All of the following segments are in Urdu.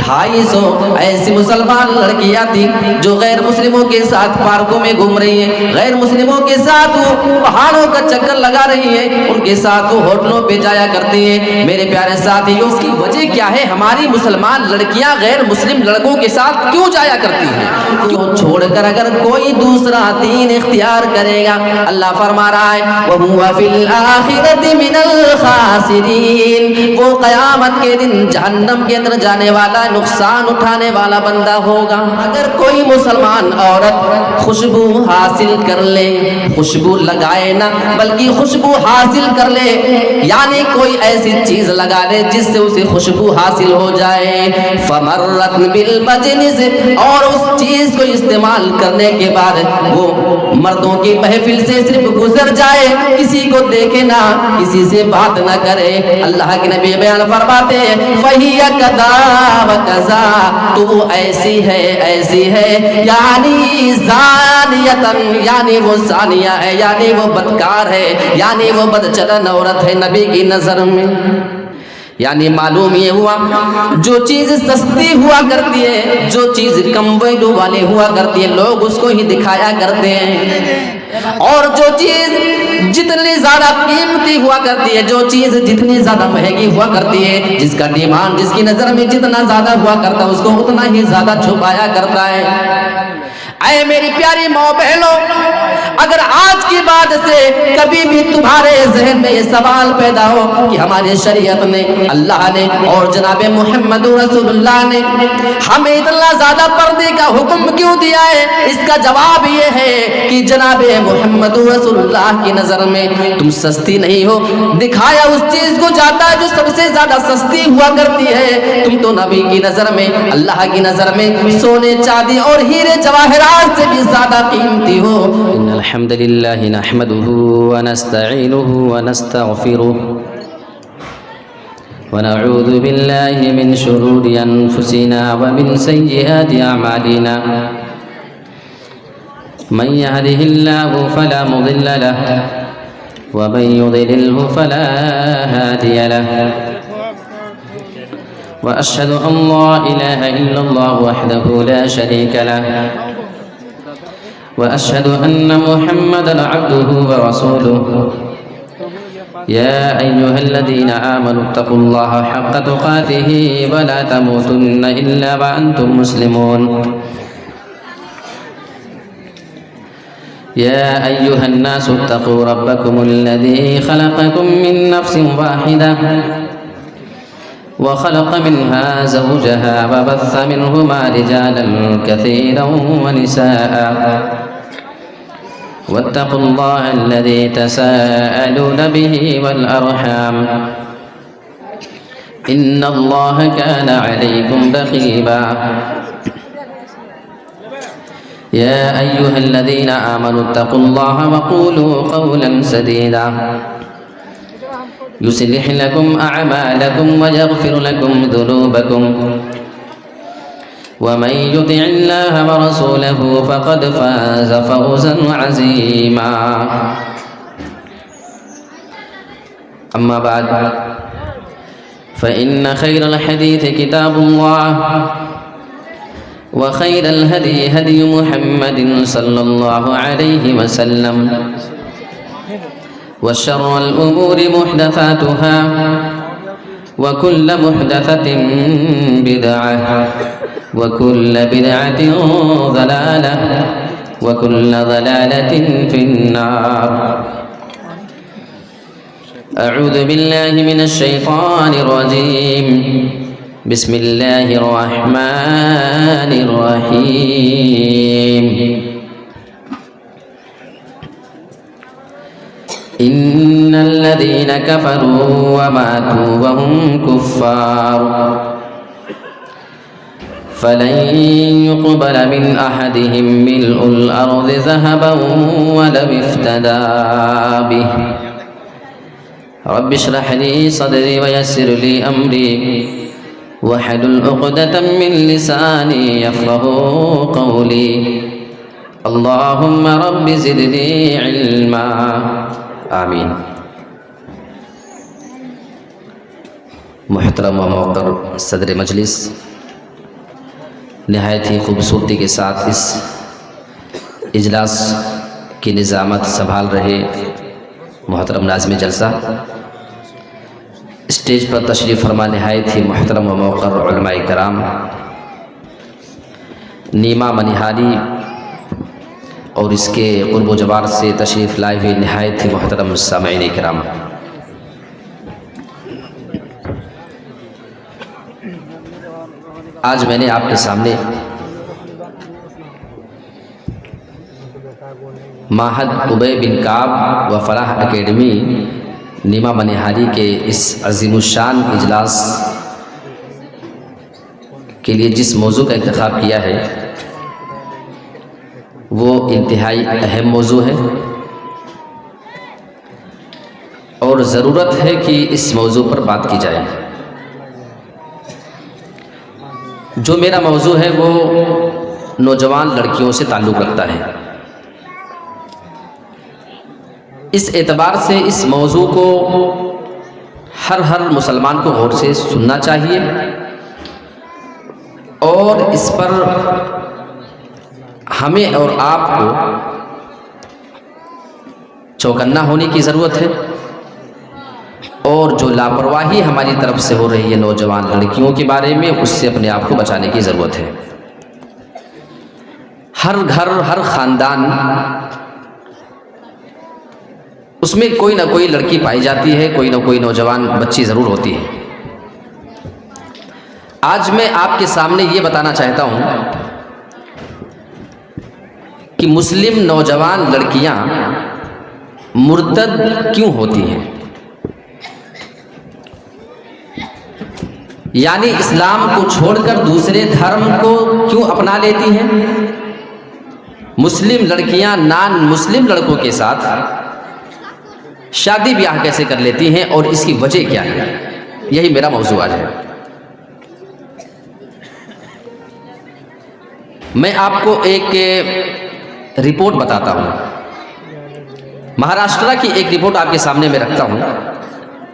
250 ایسی مسلمان لڑکیاں تھیں جو غیر مسلموں کے ساتھ پارکوں میں گھوم رہی ہیں، غیر مسلموں کے ساتھ وہ پہاڑوں کا چکر لگا رہی ہیں، ان کے ساتھ وہ ہوٹلوں پہ جایا کرتی ہیں۔ میرے پیارے ساتھیوں، اس کی وجہ کیا ہے؟ ہماری مسلمان لڑکیاں غیر مسلم لڑکوں کے ساتھ کیوں جایا کرتی ہیں؟ کیوں چھوڑ کر اگر کوئی دوسرا دین اختیار کرے گا، اللہ فرما رہا ہے وَهُوَ فِي الْآخِرَةِ مِنَ الْخَاسِرِينَ، وہ قیامت کے دن جہنم کے اندر جانے والا، نقصان اٹھانے والا بندہ ہوگا۔ اگر کوئی مسلمان عورت خوشبو حاصل کر لے، خوشبو لگائے نہ بلکہ خوشبو حاصل کر لے، یعنی کوئی ایسی چیز لگا لے جس سے اسے خوشبو حاصل ہو جائے، فمرت بالمجلس، اور اس چیز کو استعمال کرنے کے بعد وہ مردوں کی محفل سے صرف گزر جائے، کسی کو دیکھے نہ، کسی سے بات نہ کرے، اللہ کے نبی بیان فرماتے ہیں فَهِيَ كَذَا وَكَذَا، تو وہ ایسی ہے ایسی ہے، یعنی زانیتن، یعنی وہ زانیہ ہے، یعنی وہ بدکار ہے، یعنی وہ بدچلن عورت ہے نبی کی نظر میں۔ یعنی معلوم یہ ہوا جو چیز سستی ہوا کرتی ہے، جو چیز کم ویلو والی ہوا کرتی ہے، لوگ اس کو ہی دکھایا کرتے ہیں، اور جو چیز جتنی زیادہ قیمتی ہوا کرتی ہے، جو چیز جتنی زیادہ مہنگی ہوا کرتی ہے، جس کا ڈیمانڈ جس کی نظر میں جتنا زیادہ ہوا کرتا ہے، اس کو اتنا ہی زیادہ چھپایا کرتا ہے۔ اے میری پیاری ماں بہنوں، اگر آج کی بات سے کبھی بھی تمہارے ذہن میں یہ سوال پیدا ہو کہ ہماری شریعت نے، اللہ نے اور جناب محمد رسول اللہ نے ہمیں اتنا زیادہ پردے کا حکم کیوں دیا ہے، اس کا جواب یہ ہے کہ جناب محمد رسول اللہ کی نظر میں تم سستی نہیں ہو، دکھایا اس چیز کو جاتا ہے جو سب سے زیادہ سستی ہوا کرتی ہے، تم تو نبی کی نظر میں، اللہ کی نظر میں سونے چاندی اور ہیرے جواہرات سے بھی زیادہ قیمتی ہو۔ ان الحمد للہ نحمده ونستعینه ونستغفره ونعوذ باللہ من شرور انفسنا ومن سیئات اعمالنا، من يهده الله فلا مضل له ومن يضلله فلا هادي له، وأشهد أن لا إله إلا الله وحده لا شريك له، وأشهد أن محمدًا عبده ورسوله، يا أيها الذين آمنوا اتقوا الله حق تقاته ولا تموتن إلا وأنتم مسلمون، يا أيها الناس اتقوا ربكم الذي خلقكم من نفس واحدة وخلق منها زوجها وبث منهما رجالا كثيرا ونساء، واتقوا الله الذي تساءلون به والأرحام، إن الله كان عليكم رقيبا، يا أيها الذين آمنوا اتقوا الله وقولوا قولا سديدا يصلح لكم أعمالكم ويغفر لكم ذنوبكم، ومن يطع الله ورسوله فقد فاز فوزا عظيما، أما بعد فإن خير الحديث كتاب الله، وخير الهدي هدي محمد صلى الله عليه وسلم، وشر الأمور محدثاتها، وكل محدثة بدعة، وكل بدعة ضلالة، وكل ضلالة في النار۔ أعوذ بالله من الشيطان الرجيم، بسم الله الرحمن الرحيم، إن الذين كفروا وماتوا وهم كفار فلن يقبل من أحدهم ملء الأرض ذهبا ولو افتدى به، رب اشرح لي صدري ويسر لي أمري واحلل عقدة من لساني يفقهوا قولي، اللهم رب زدني علما، آمین۔ محترم و موقر صدر مجلس، نہایت ہی خوبصورتی کے ساتھ اس اجلاس کی نظامت سنبھال رہے محترم ناظم جلسہ، اسٹیج پر تشریف فرما نہایت ہی محترم و موقر علماء کرام، نیما منیہاری اور اس کے قرب و جوار سے تشریف لائے ہوئے نہایت ہی محترم سامعین کرام، آج میں نے آپ کے سامنے معہد ابی بن کعب و فلاح اکیڈمی نیما منیہاری کے اس عظیم الشان اجلاس کے لیے جس موضوع کا انتخاب کیا ہے وہ انتہائی اہم موضوع ہے، اور ضرورت ہے کہ اس موضوع پر بات کی جائے۔ جو میرا موضوع ہے وہ نوجوان لڑکیوں سے تعلق رکھتا ہے۔ اس اعتبار سے اس موضوع کو ہر مسلمان کو غور سے سننا چاہیے، اور اس پر ہمیں اور آپ کو چوکنا ہونے کی ضرورت ہے، اور جو لاپرواہی ہماری طرف سے ہو رہی ہے نوجوان لڑکیوں کے بارے میں، اس سے اپنے آپ کو بچانے کی ضرورت ہے۔ ہر گھر، ہر خاندان، اس میں کوئی نہ کوئی لڑکی پائی جاتی ہے، کوئی نہ کوئی نوجوان بچی ضرور ہوتی ہے۔ آج میں آپ کے سامنے یہ بتانا چاہتا ہوں کہ مسلم نوجوان لڑکیاں مرتد کیوں ہوتی ہیں، یعنی اسلام کو چھوڑ کر دوسرے دھرم کو کیوں اپنا لیتی ہیں، مسلم لڑکیاں نان مسلم لڑکوں کے ساتھ شادی بیاہ کیسے کر لیتی ہیں، اور اس کی وجہ کیا ہے، یہی میرا موضوع آج ہے۔ میں آپ کو ایک رپورٹ بتاتا ہوں، مہاراشٹرا کی ایک رپورٹ آپ کے سامنے میں رکھتا ہوں۔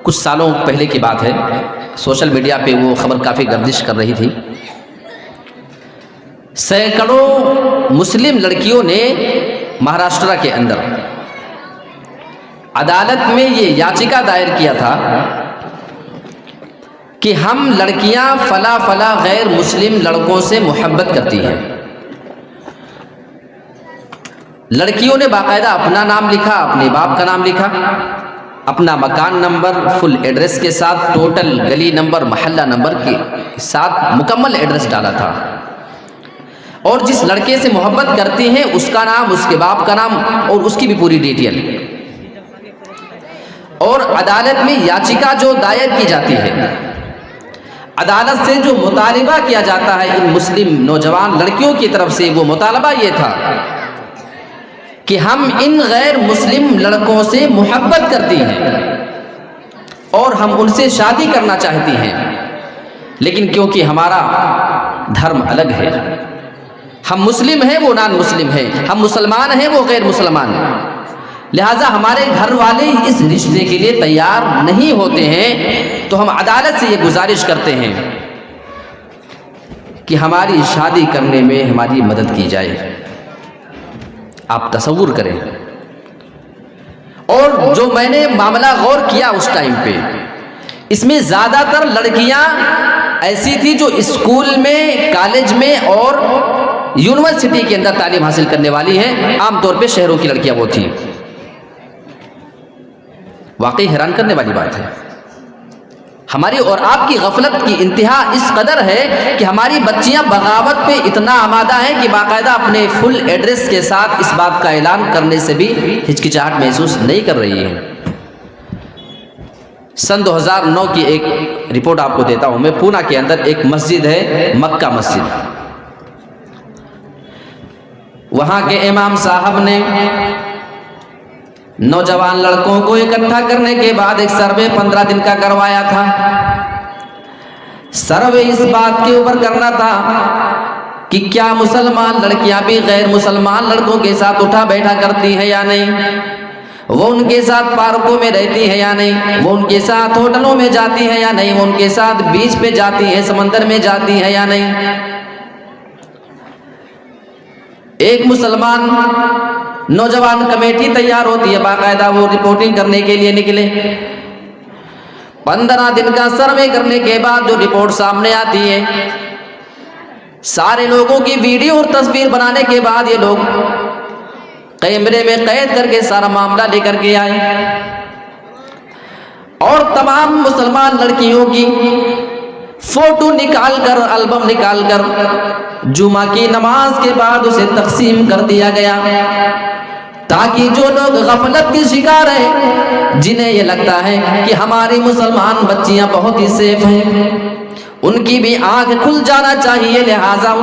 کچھ سالوں پہلے کی بات ہے، سوشل میڈیا پہ وہ خبر کافی گردش کر رہی تھی۔ سینکڑوں مسلم لڑکیوں نے مہاراشٹرا کے اندر عدالت میں یہ یاچکا دائر کیا تھا کہ ہم لڑکیاں فلاں غیر مسلم لڑکوں سے محبت کرتی ہیں۔ لڑکیوں نے باقاعدہ اپنا نام لکھا، اپنے باپ کا نام لکھا، اپنا مکان نمبر فل ایڈریس کے ساتھ، ٹوٹل گلی نمبر، محلہ نمبر کے ساتھ مکمل ایڈریس ڈالا تھا، اور جس لڑکے سے محبت کرتی ہیں اس کا نام، اس کے باپ کا نام، اور اس کی بھی پوری ڈیٹیل۔ اور عدالت میں یاچکا جو دائر کی جاتی ہے، عدالت سے جو مطالبہ کیا جاتا ہے ان مسلم نوجوان لڑکیوں کی طرف سے، وہ مطالبہ یہ تھا کہ ہم ان غیر مسلم لڑکوں سے محبت کرتی ہیں اور ہم ان سے شادی کرنا چاہتی ہیں، لیکن کیونکہ ہمارا دھرم الگ ہے، ہم مسلم ہیں وہ نان مسلم ہیں، ہم مسلمان ہیں وہ غیر مسلمان، لہٰذا ہمارے گھر والے اس رشتے کے لیے تیار نہیں ہوتے ہیں، تو ہم عدالت سے یہ گزارش کرتے ہیں کہ ہماری شادی کرنے میں ہماری مدد کی جائے۔ آپ تصور کریں، اور جو میں نے معاملہ غور کیا اس ٹائم پہ، اس میں زیادہ تر لڑکیاں ایسی تھی جو اسکول میں، کالج میں اور یونیورسٹی کے اندر تعلیم حاصل کرنے والی ہیں، عام طور پہ شہروں کی لڑکیاں وہ تھیں۔ واقعی حیران کرنے والی بات ہے، ہماری اور آپ کی غفلت کی انتہا اس قدر ہے کہ ہماری بچیاں بغاوت پہ اتنا آمادہ ہیں کہ باقاعدہ اپنے فل ایڈریس کے ساتھ اس بات کا اعلان کرنے سے بھی ہچکچاہٹ محسوس نہیں کر رہی ہیں۔ سن 2009 کی ایک رپورٹ آپ کو دیتا ہوں میں۔ پونا کے اندر ایک مسجد ہے، مکہ مسجد، وہاں کے امام صاحب نے نوجوان لڑکوں کو اکٹھا کرنے کے بعد ایک سروے 15 دن کا کروایا تھا۔ سروے اس بات کے اوپر کرنا تھا کہ کیا مسلمان لڑکیاں بھی غیر مسلمان لڑکوں کے ساتھ اٹھا بیٹھا کرتی ہیں یا نہیں، وہ ان کے ساتھ پارکوں میں رہتی ہیں یا نہیں، وہ ان کے ساتھ ہوٹلوں میں جاتی ہیں یا نہیں، وہ ان کے ساتھ بیچ پہ جاتی ہیں، سمندر میں جاتی ہیں یا نہیں۔ ایک مسلمان نوجوان کمیٹی تیار ہوتی ہے باقاعدہ، وہ رپورٹنگ کرنے کے لیے نکلے. 15 دن کا سروے کرنے کے بعد جو رپورٹ سامنے آتی ہے، سارے لوگوں کی ویڈیو اور تصویر بنانے کے بعد یہ لوگ کیمرے میں قید کر کے سارا معاملہ لے کر کے آئے اور تمام مسلمان لڑکیوں کی فوٹو نکال کر، البم نکال کر جمعہ کی نماز کے بعد اسے تقسیم کر دیا گیا، تاکہ جو لوگ غفلت کے شکار ہیں، جنہیں یہ لگتا ہے کہ ہماری مسلمان بچیاں بہت ہی سیف ہیں، ان کی بھی آنکھ کھل جانا چاہیے. لہٰذا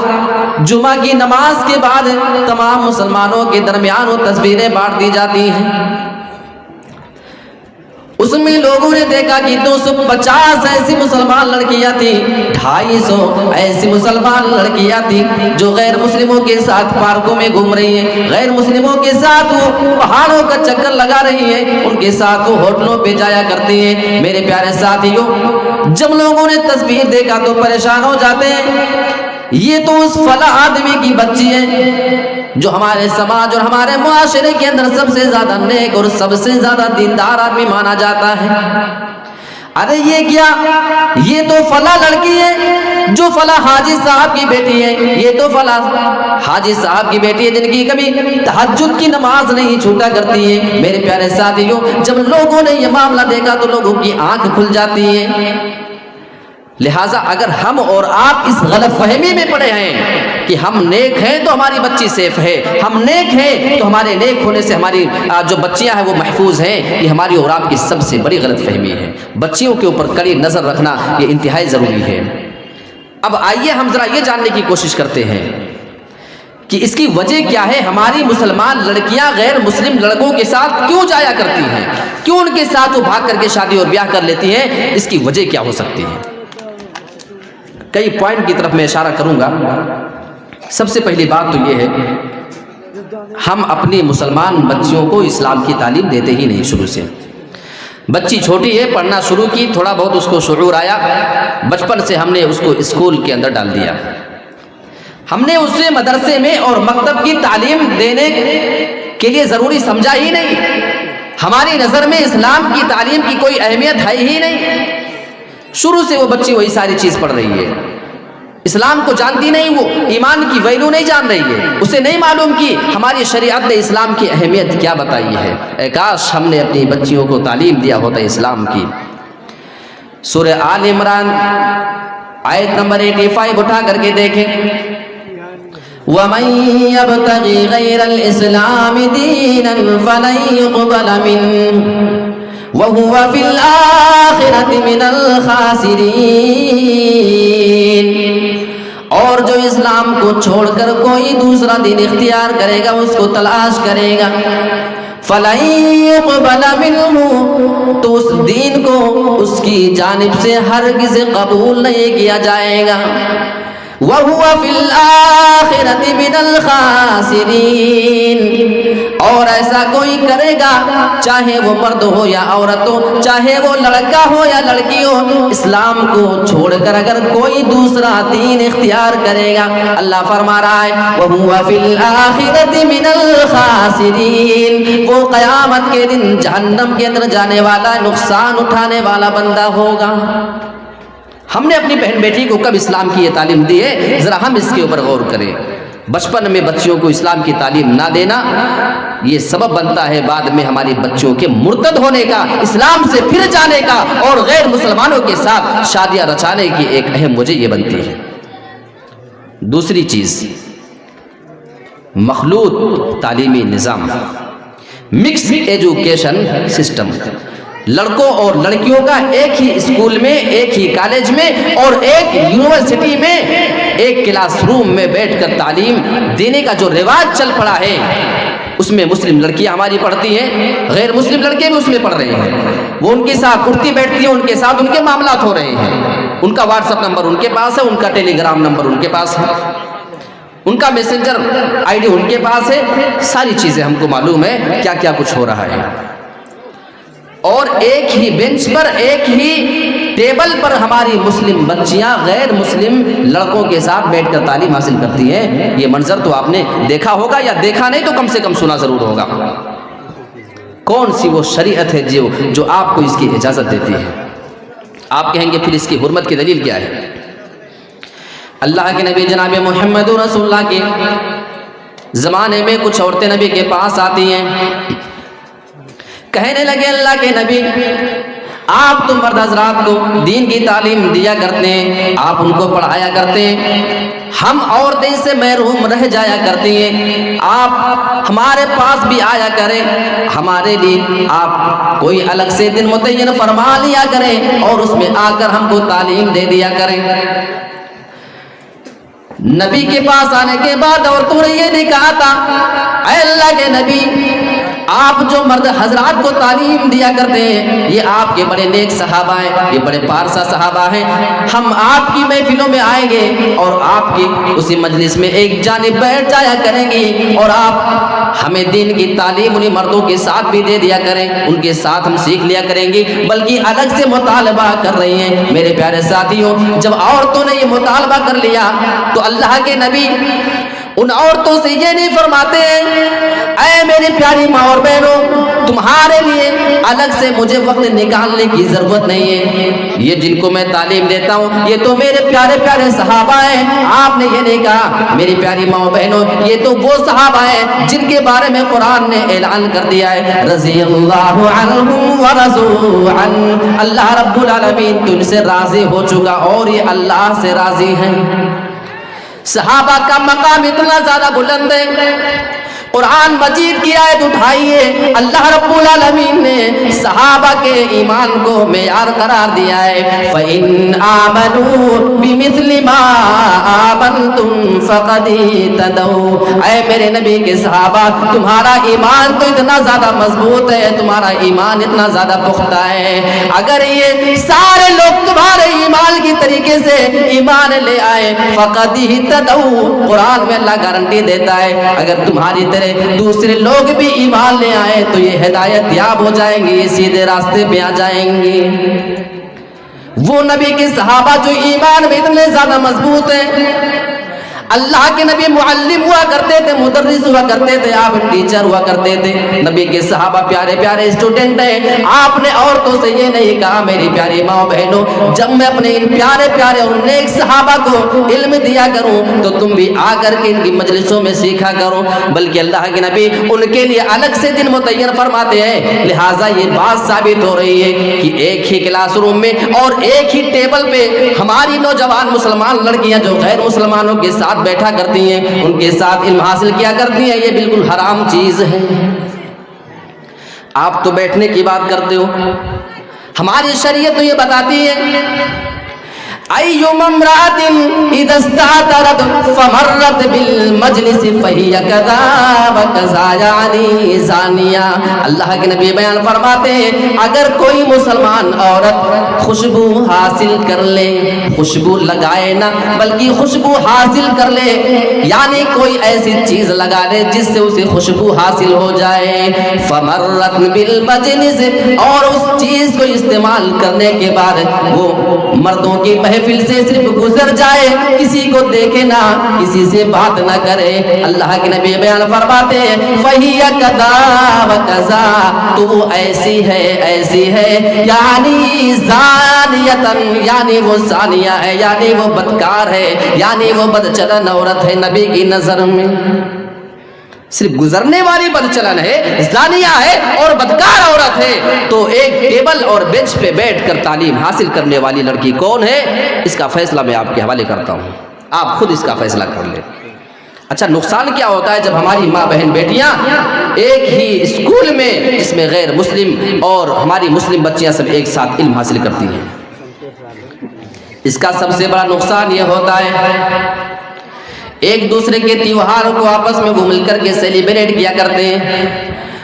جمعہ کی نماز کے بعد تمام مسلمانوں کے درمیان وہ تصویریں بانٹ دی جاتی ہیں. اس میں لوگوں نے دیکھا کہ 250 ایسی مسلمان لڑکیاں تھیں، 250 ایسی مسلمان لڑکیاں تھیں جو غیر مسلموں کے ساتھ پارکوں میں گھوم رہی ہیں، غیر مسلموں کے ساتھ وہ پہاڑوں کا چکر لگا رہی ہیں، ان کے ساتھ وہ ہوٹلوں پہ جایا کرتی ہیں. میرے پیارے ساتھیوں، جب لوگوں نے تصویر دیکھا تو پریشان ہو جاتے ہیں. یہ تو اس فلاں آدمی کی بچی ہے جو ہمارے سماج اور ہمارے معاشرے کے اندر سب سے زیادہ نیک اور سب سے زیادہ دیندار آدمی مانا جاتا ہے. ارے یہ کیا، یہ تو فلاں لڑکی ہے جو فلاں حاجی صاحب کی بیٹی ہے، یہ تو فلاں حاجی صاحب کی بیٹی ہے جن کی کبھی تہجد کی نماز نہیں چھوٹا کرتی ہے. میرے پیارے ساتھیوں، جب لوگوں نے یہ معاملہ دیکھا تو لوگوں کی آنکھ کھل جاتی ہے. لہٰذا اگر ہم اور آپ اس غلط فہمی میں پڑے ہیں کہ ہم نیک ہیں تو ہماری بچی سیف ہے، ہم نیک ہیں تو ہمارے نیک ہونے سے ہماری جو بچیاں ہیں وہ محفوظ ہیں، یہ ہماری اور آپ کی سب سے بڑی غلط فہمی ہے. بچیوں کے اوپر کڑی نظر رکھنا یہ انتہائی ضروری ہے. اب آئیے ہم ذرا یہ جاننے کی کوشش کرتے ہیں کہ اس کی وجہ کیا ہے. ہماری مسلمان لڑکیاں غیر مسلم لڑکوں کے ساتھ کیوں جایا کرتی ہیں، کیوں ان کے ساتھ وہ بھاگ کر کے شادی اور بیاہ کر لیتی ہیں؟ اس کی وجہ کیا ہو سکتی ہے؟ کئی پوائنٹ کی طرف میں اشارہ کروں گا. سب سے پہلی بات تو یہ ہے، ہم اپنی مسلمان بچیوں کو اسلام کی تعلیم دیتے ہی نہیں. شروع سے بچی چھوٹی ہے، پڑھنا شروع کی، تھوڑا بہت اس کو شعور آیا، بچپن سے ہم نے اس کو اسکول کے اندر ڈال دیا. ہم نے اسے مدرسے میں اور مکتب کی تعلیم دینے کے لیے ضروری سمجھا ہی نہیں. ہماری نظر میں اسلام کی تعلیم کی کوئی اہمیت ہے ہی نہیں. شروع سے وہ بچی وہی ساری چیز پڑھ رہی ہے، اسلام کو جانتی نہیں، وہ ایمان کی ویلیو نہیں جان رہی ہے. اسے نہیں معلوم کہ ہماری شریعت نے اسلام کی اہمیت کیا بتائی ہے. اے کاش ہم نے اپنی بچیوں کو تعلیم دیا ہوتا اسلام کی. سورہ آل عمران آیت نمبر 85 اٹھا کر کے دیکھیں. وَمَن يَبْتَغِ غَيْرَ الْإِسْلَامِ دِينًا فَلَن يُقْبَلَ مِنْهُ وَهُوَ فِي الْآخِرَةِ مِنَ الْخَاسِرِينَ. اور جو اسلام کو چھوڑ کر کوئی دوسرا دین اختیار کرے گا، اس کو تلاش کرے گا، فَلَن يُقْبَلَ مِنْهُ، تو اس دین کو اس کی جانب سے ہرگز قبول نہیں کیا جائے گا. وَهُوَ فِي الْآخِرَةِ مِنَ الْخَاسِرِينَ. اور ایسا کوئی کرے گا، چاہے وہ مرد ہو یا عورت ہو، چاہے وہ لڑکا ہو یا لڑکی ہو، اسلام کو چھوڑ کر اگر کوئی دوسرا دین اختیار کرے گا، اللہ فرما رہا ہے وَهُوَ فِي الْآخِرَةِ مِنَ الْخَاسِرِينَ، وہ قیامت کے دن جہنم کے اندر جانے والا، نقصان اٹھانے والا بندہ ہوگا. ہم نے اپنی بہن بیٹی کو کب اسلام کی یہ تعلیم دی ہے؟ ذرا ہم اس کے اوپر غور کریں. بچپن میں بچیوں کو اسلام کی تعلیم نہ دینا یہ سبب بنتا ہے بعد میں ہماری بچوں کے مرتد ہونے کا، اسلام سے پھر جانے کا اور غیر مسلمانوں کے ساتھ شادیاں رچانے کی ایک اہم وجہ یہ بنتی ہے. دوسری چیز، مخلوط تعلیمی نظام، مکس ایجوکیشن سسٹم. لڑکوں اور لڑکیوں کا ایک ہی اسکول میں، ایک ہی کالج میں اور ایک یونیورسٹی میں ایک کلاس روم میں بیٹھ کر تعلیم دینے کا جو رواج چل پڑا ہے، اس میں مسلم لڑکیاں ہماری پڑھتی ہیں، غیر مسلم لڑکے بھی اس میں پڑھ رہے ہیں. وہ ان کے ساتھ اٹھتی بیٹھتی ہیں، ان کے ساتھ ان کے معاملات ہو رہے ہیں. ان کا واٹس ایپ نمبر ان کے پاس ہے، ان کا ٹیلی گرام نمبر ان کے پاس ہے، ان کا میسنجر آئی ڈی ان کے پاس ہے. ساری چیزیں ہم کو معلوم ہے کیا کیا کچھ ہو رہا ہے. اور ایک ہی بینچ پر، ایک ہی ٹیبل پر ہماری مسلم بچیاں غیر مسلم لڑکوں کے ساتھ بیٹھ کر تعلیم حاصل کرتی ہیں، یہ منظر تو آپ نے دیکھا ہوگا، یا دیکھا نہیں تو کم سے کم سنا ضرور ہوگا۔ کون سی وہ شریعت ہے جو آپ کو اس کی اجازت دیتی ہے؟ آپ کہیں گے پھر اس کی حرمت کی دلیل کیا ہے؟ اللہ کے نبی جناب محمد رسول اللہ کے زمانے میں کچھ عورتیں نبی کے پاس آتی ہیں، کہنے لگے اللہ کے نبی آپ تو مرد حضرات کو دین کی تعلیم دیا کرتے ہیں، آپ ان کو پڑھایا کرتے ہیں، ہم عورتیں سے محروم رہ جایا کرتی ہیں، آپ ہمارے پاس بھی آیا کریں، ہمارے لیے آپ کوئی الگ سے دن متعین فرما لیا کریں اور اس میں آ کر ہم کو تعلیم دے دیا کریں۔ نبی کے پاس آنے کے بعد عورتوں نے یہ نہیں کہا تھا اے اللہ کے نبی آپ جو مرد حضرات کو تعلیم دیا کرتے ہیں یہ آپ کے بڑے نیک صحابہ ہیں، یہ بڑے پارسا صحابہ ہیں، ہم آپ کی محفلوں میں آئیں گے اور آپ کی اسی مجلس میں ایک جانب بیٹھ جایا کریں گے اور آپ ہمیں دین کی تعلیم انہیں مردوں کے ساتھ بھی دے دیا کریں، ان کے ساتھ ہم سیکھ لیا کریں گے، بلکہ الگ سے مطالبہ کر رہی ہیں۔ میرے پیارے ساتھیوں، جب عورتوں نے یہ مطالبہ کر لیا تو اللہ کے نبی ان عورتوں سے یہ نہیں فرماتے ہیں اے میری پیاری ماں اور بہنوں تمہارے لیے الگ سے مجھے وقت نکالنے کی ضرورت نہیں ہے، یہ جن کو میں تعلیم دیتا ہوں یہ تو میرے پیارے پیارے صحابہ ہیں۔ آپ نے یہ نہیں کہا میری پیاری ماں اور بہنوں یہ تو وہ صحابہ ہیں جن کے بارے میں قرآن نے اعلان کر دیا ہے رضی اللہ عنہم ورضوا عنہ، اللہ رب العالمین تو ان سے راضی ہو چکا اور یہ اللہ سے راضی ہیں۔ صحابہ کا مقام اتنا زیادہ بلند ہے، قرآن مجید کی آیت اٹھائیے اللہ رب العالمین نے صحابہ کے ایمان کو معیار قرار دیا ہے فَإِنْ آمَنُوا بِمِثْلِ مَا آمَنْتُمْ فَقَدِ اهْتَدَوْا، اے میرے نبی کے صحابہ تمہارا ایمان تو اتنا زیادہ مضبوط ہے، تمہارا ایمان اتنا زیادہ پختہ ہے، اگر یہ سارے لوگ تمہارے ایمان کی طریقے سے ایمان لے آئے فَقَدِ اهْتَدَوْا، قرآن میں اللہ گارنٹی دیتا ہے اگر تمہاری دوسرے لوگ بھی ایمان لے آئے تو یہ ہدایت یاب ہو جائیں گے، یہ سیدھے راستے پہ آ جائیں گے۔ وہ نبی کے صحابہ جو ایمان میں اتنے زیادہ مضبوط ہیں، اللہ کے نبی معلم ہوا کرتے تھے، مدرس ہوا کرتے تھے، آپ ٹیچر ہوا کرتے تھے، نبی کے صحابہ پیارے پیارے اسٹوڈنٹ ہیں، آپ نے عورتوں سے یہ نہیں کہا میری پیاری ماں بہنوں جب میں اپنے ان پیارے پیارے اور نیک صحابہ کو علم دیا کروں تو تم بھی آ کر کے ان کی مجلسوں میں سیکھا کرو، بلکہ اللہ کے نبی ان کے لیے الگ سے دن متعین فرماتے ہیں۔ لہٰذا یہ بات ثابت ہو رہی ہے کہ ایک ہی کلاس روم میں اور ایک ہی ٹیبل پہ ہماری نوجوان مسلمان لڑکیاں جو غیر مسلمانوں کے ساتھ بیٹھا کرتی ہیں، ان کے ساتھ علم حاصل کیا کرتی ہیں، یہ بالکل حرام چیز ہے۔ آپ تو بیٹھنے کی بات کرتے ہو، ہماری شریعت تو یہ بتاتی ہے ایما امرأة اذا استعطرت فمرت بالمجلس فهي كذا وكذا یعنی زانیہ، اللہ کے نبی بیان فرماتے ہیں اگر کوئی مسلمان عورت خوشبو حاصل کر لے، خوشبو لگائے نہ بلکہ خوشبو حاصل کر لے، یعنی کوئی ایسی چیز لگا لے جس سے اسے خوشبو حاصل ہو جائے، فمرت بالمجلس، اور اس چیز کو استعمال کرنے کے بعد وہ مردوں کی محفل سے صرف گزر جائے، کسی کو دیکھے نہ، کسی سے بات نہ کرے، اللہ کے نبی بیان فرماتے ہیں فَهِيَ كَذَا وَكَذَا، تو وہ ایسی ہے یعنی زانیتن، یعنی وہ زانیہ ہے، یعنی وہ بدکار ہے، یعنی وہ بدچلن عورت ہے نبی کی نظر میں۔ صرف گزرنے والی بدچلن ہے، زانیہ ہے اور بدکار عورت ہے، تو ایک ٹیبل اور بینچ پہ بیٹھ کر تعلیم حاصل کرنے والی لڑکی کون ہے؟ اس کا فیصلہ میں آپ کے حوالے کرتا ہوں، آپ خود اس کا فیصلہ کر لیں۔ اچھا نقصان کیا ہوتا ہے جب ہماری ماں بہن بیٹیاں ایک ہی اسکول میں جس میں غیر مسلم اور ہماری مسلم بچیاں سب ایک ساتھ علم حاصل کرتی ہیں؟ اس کا سب سے بڑا نقصان یہ ہوتا ہے ایک دوسرے کے تیوہاروں کو آپس میں وہ مل کر کے سیلیبریٹ کیا کرتے ہیں،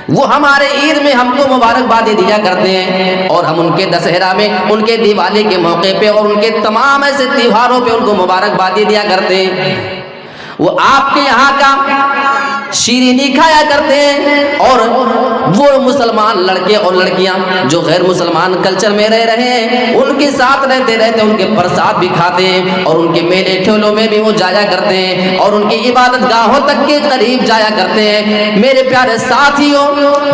وہ ہمارے عید میں ہم کو مبارکبادی دیا کرتے ہیں اور ہم ان کے دسہرہ میں، ان کے دیوالی کے موقع پہ اور ان کے تمام ایسے تیوہاروں پہ ان کو مبارکبادی دیا کرتے ہیں۔ وہ آپ کے یہاں کا شیرینی کھایا کرتے ہیں، اور وہ مسلمان لڑکے اور لڑکیاں جو غیر مسلمان کلچر میں رہ رہے ہیں ان کے ساتھ رہتے رہتے ان کے پرساد بھی کھاتے ہیں، اور ان کے میلے ٹھولوں میں بھی وہ جایا کرتے ہیں، اور ان کی عبادت گاہوں تک کے قریب جایا کرتے ہیں۔ میرے پیارے ساتھیوں،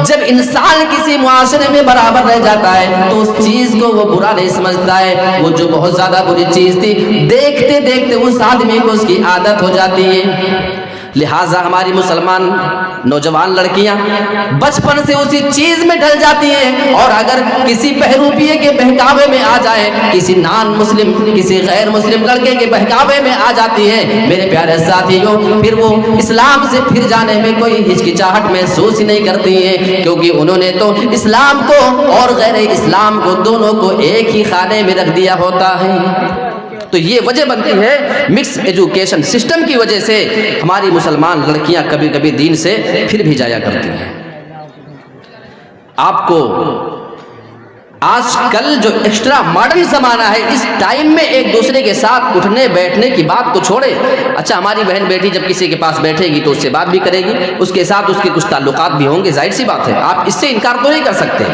جب انسان کسی معاشرے میں برابر رہ جاتا ہے تو اس چیز کو وہ برا نہیں سمجھتا ہے، وہ جو بہت زیادہ بری چیز تھی دیکھتے دیکھتے اس آدمی کو اس کی عادت ہو جاتی ہے۔ لہٰذا ہماری مسلمان نوجوان لڑکیاں بچپن سے اسی چیز میں ڈھل جاتی ہیں، اور اگر کسی بہروپیے کے بہکاوے میں آ جائے، کسی نان مسلم کسی غیر مسلم لڑکے کے بہکاوے میں آ جاتی ہے، میرے پیارے ساتھیوں، پھر وہ اسلام سے پھر جانے میں کوئی ہچکچاہٹ محسوس ہی نہیں کرتی ہیں، کیونکہ انہوں نے تو اسلام کو اور غیر اسلام کو دونوں کو ایک ہی خانے میں رکھ دیا ہوتا ہے۔ تو یہ وجہ بنتی ہے مکس ایجوکیشن سسٹم کی وجہ سے ہماری مسلمان لڑکیاں کبھی کبھی دین سے پھر بھی جایا کرتی ہیں۔ آپ کو آج کل جو ایکسٹرا ماڈرن زمانہ ہے، اس ٹائم میں ایک دوسرے کے ساتھ اٹھنے بیٹھنے کی بات کو چھوڑے۔ اچھا، ہماری بہن بیٹی جب کسی کے پاس بیٹھے گی تو اس سے بات بھی کرے گی، اس کے ساتھ اس کے کچھ تعلقات بھی ہوں گے، ظاہر سی بات ہے، آپ اس سے انکار تو نہیں کر سکتے،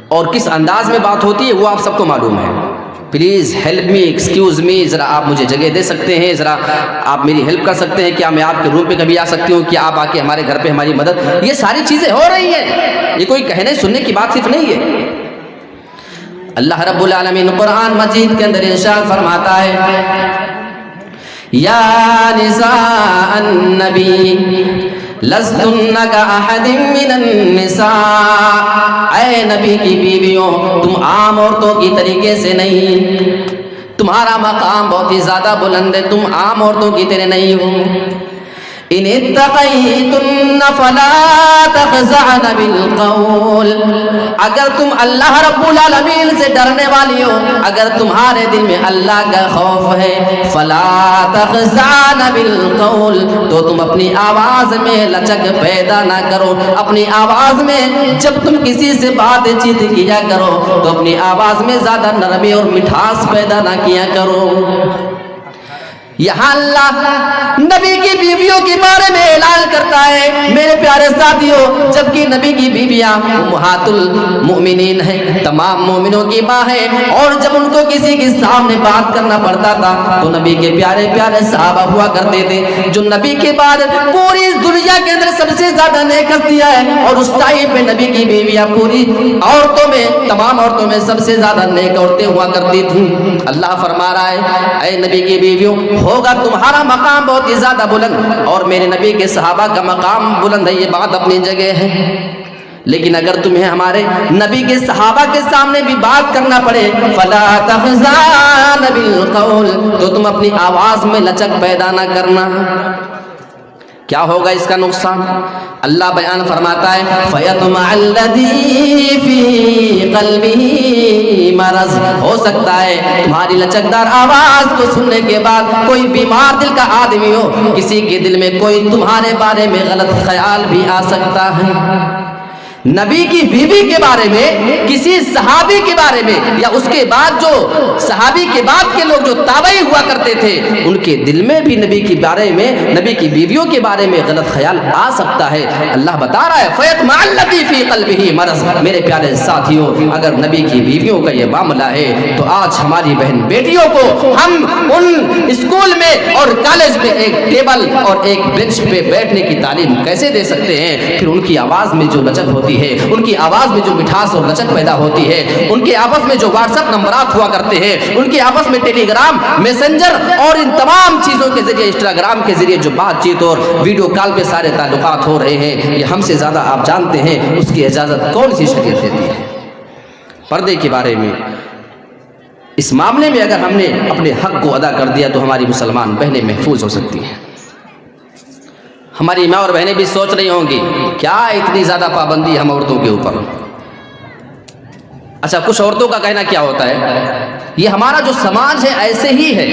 اور کس انداز میں بات ہوتی ہے وہ آپ سب کو معلوم ہے۔ Please help me, excuse me, ذرا آپ مجھے جگہ دے سکتے ہیں، ذرا آپ میری ہیلپ کر سکتے ہیں، کیا میں آپ کے روم پہ کبھی آ سکتی ہوں، کیا آپ آ کے ہمارے گھر پہ ہماری مدد، یہ ساری چیزیں ہو رہی ہیں، یہ کوئی کہنے سننے کی بات صرف نہیں ہے۔ اللہ رب العالمین قرآن مجید کے اندر ارشاد فرماتا ہے، یا نساء النبی لستن کاحد من النساء، اے نبی کی بیویوں تم عام عورتوں کی طریقے سے نہیں، تمہارا مقام بہت ہی زیادہ بلند ہے، تم عام عورتوں کی طرح نہیں ہو۔ ان اتقیتن فلا تخضعن بالقول، اگر تم اللہ رب العالمین سے ڈرنے والی ہو، اگر تمہارے دل میں اللہ کا خوف ہے، فلا تخضعن بالقول، تو تم اپنی آواز میں لچک پیدا نہ کرو، اپنی آواز میں جب تم کسی سے بات چیت کیا کرو تو اپنی آواز میں زیادہ نرمی اور مٹھاس پیدا نہ کیا کرو۔ یہاں اللہ نبی کی بیویوں کے بارے میں اعلان کرتا ہے، میرے پیارے ساتھیوں، جبکہ نبی کی بیویاں امہات المؤمنین ہیں، تمام مومنوں کی ماں ہے، اور جب ان کو کسی کے سامنے بات کرنا پڑتا تھا تو نبی کے پیارے پیارے صحابہ ہوا کرتے تھے جو نبی کے بعد پوری دنیا کے اندر سب سے زیادہ نیک ہستیاں ہے، اور اس ٹائم پہ نبی کی بیویاں پوری عورتوں میں، تمام عورتوں میں سب سے زیادہ نیک عورتیں ہوا کرتی تھیں۔ اللہ فرما رہا ہے، اے نبی کی بیویوں، ہوگا تمہارا مقام بہت ہی زیادہ بلند، اور میرے نبی کے صحابہ کا مقام بلند ہے، یہ بات اپنی جگہ ہے، لیکن اگر تمہیں ہمارے نبی کے صحابہ کے سامنے بھی بات کرنا پڑے، فلا تخضعن بالقول، تو تم اپنی آواز میں لچک پیدا نہ کرنا۔ کیا ہوگا اس کا نقصان؟ اللہ بیان فرماتا ہے، فَيَطْمَعَ الَّذِي فِي قَلْبِهِ مَرَضٌ، ہو سکتا ہے تمہاری لچکدار آواز کو سننے کے بعد کوئی بیمار دل کا آدمی ہو، کسی کے دل میں کوئی تمہارے بارے میں غلط خیال بھی آ سکتا ہے۔ نبی کی بیوی کے بارے میں، کسی صحابی کے بارے میں، یا اس کے بعد جو صحابی کے بعد کے لوگ جو تابعی ہوا کرتے تھے ان کے دل میں بھی نبی کے بارے میں، نبی کی بیویوں کے بارے میں غلط خیال آ سکتا ہے۔ اللہ بتا رہا ہے فَيَطْمَعَ الَّذِي فِي قَلْبِهِ مَرَضٌ۔ میرے پیارے ساتھیوں، اگر نبی کی بیویوں کا یہ معاملہ ہے تو آج ہماری بہن بیٹیوں کو ہم ان اسکول میں اور کالج میں ایک ٹیبل اور ایک بینچ پہ بیٹھنے کی تعلیم کیسے دے سکتے ہیں؟ پھر ان کی آواز میں جو لچک ہوتی ہے، ان کی آواز میں جو مٹھاس اور لچک پیدا ہوتی ہے، ان کے آپس میں جو واٹس ایپ نمبرات ہوا کرتے ہیں، ان کے آپس میں ٹیلی گرام، میسنجر اور ان تمام چیزوں کے ذریعے، انسٹاگرام کے ذریعے جو بات چیت اور ویڈیو کال پہ سارے تعلقات ہو رہے ہیں، یہ ہم سے زیادہ آپ جانتے ہیں اس کی اجازت کون سی شریعت دیتی ہے؟ پردے کے بارے میں اس معاملے میں اگر ہم نے اپنے حق کو ادا کر دیا تو ہماری مسلمان بہنیں محفوظ ہو سکتی ہیں۔ ہماری ماں اور بہنیں بھی سوچ رہی ہوں گی کیا اتنی زیادہ پابندی ہم عورتوں کے اوپر۔ اچھا، کچھ عورتوں کا کہنا کیا ہوتا ہے، یہ ہمارا جو سماج ہے ایسے ہی ہے،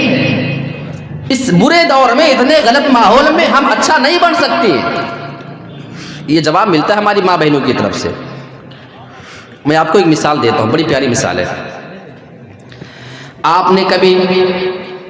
اس برے دور میں، اتنے غلط ماحول میں ہم اچھا نہیں بن سکتے۔ یہ جواب ملتا ہے ہماری ماں بہنوں کی طرف سے۔ میں آپ کو ایک مثال دیتا ہوں، بڑی پیاری مثال ہے۔ آپ نے کبھی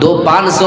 500,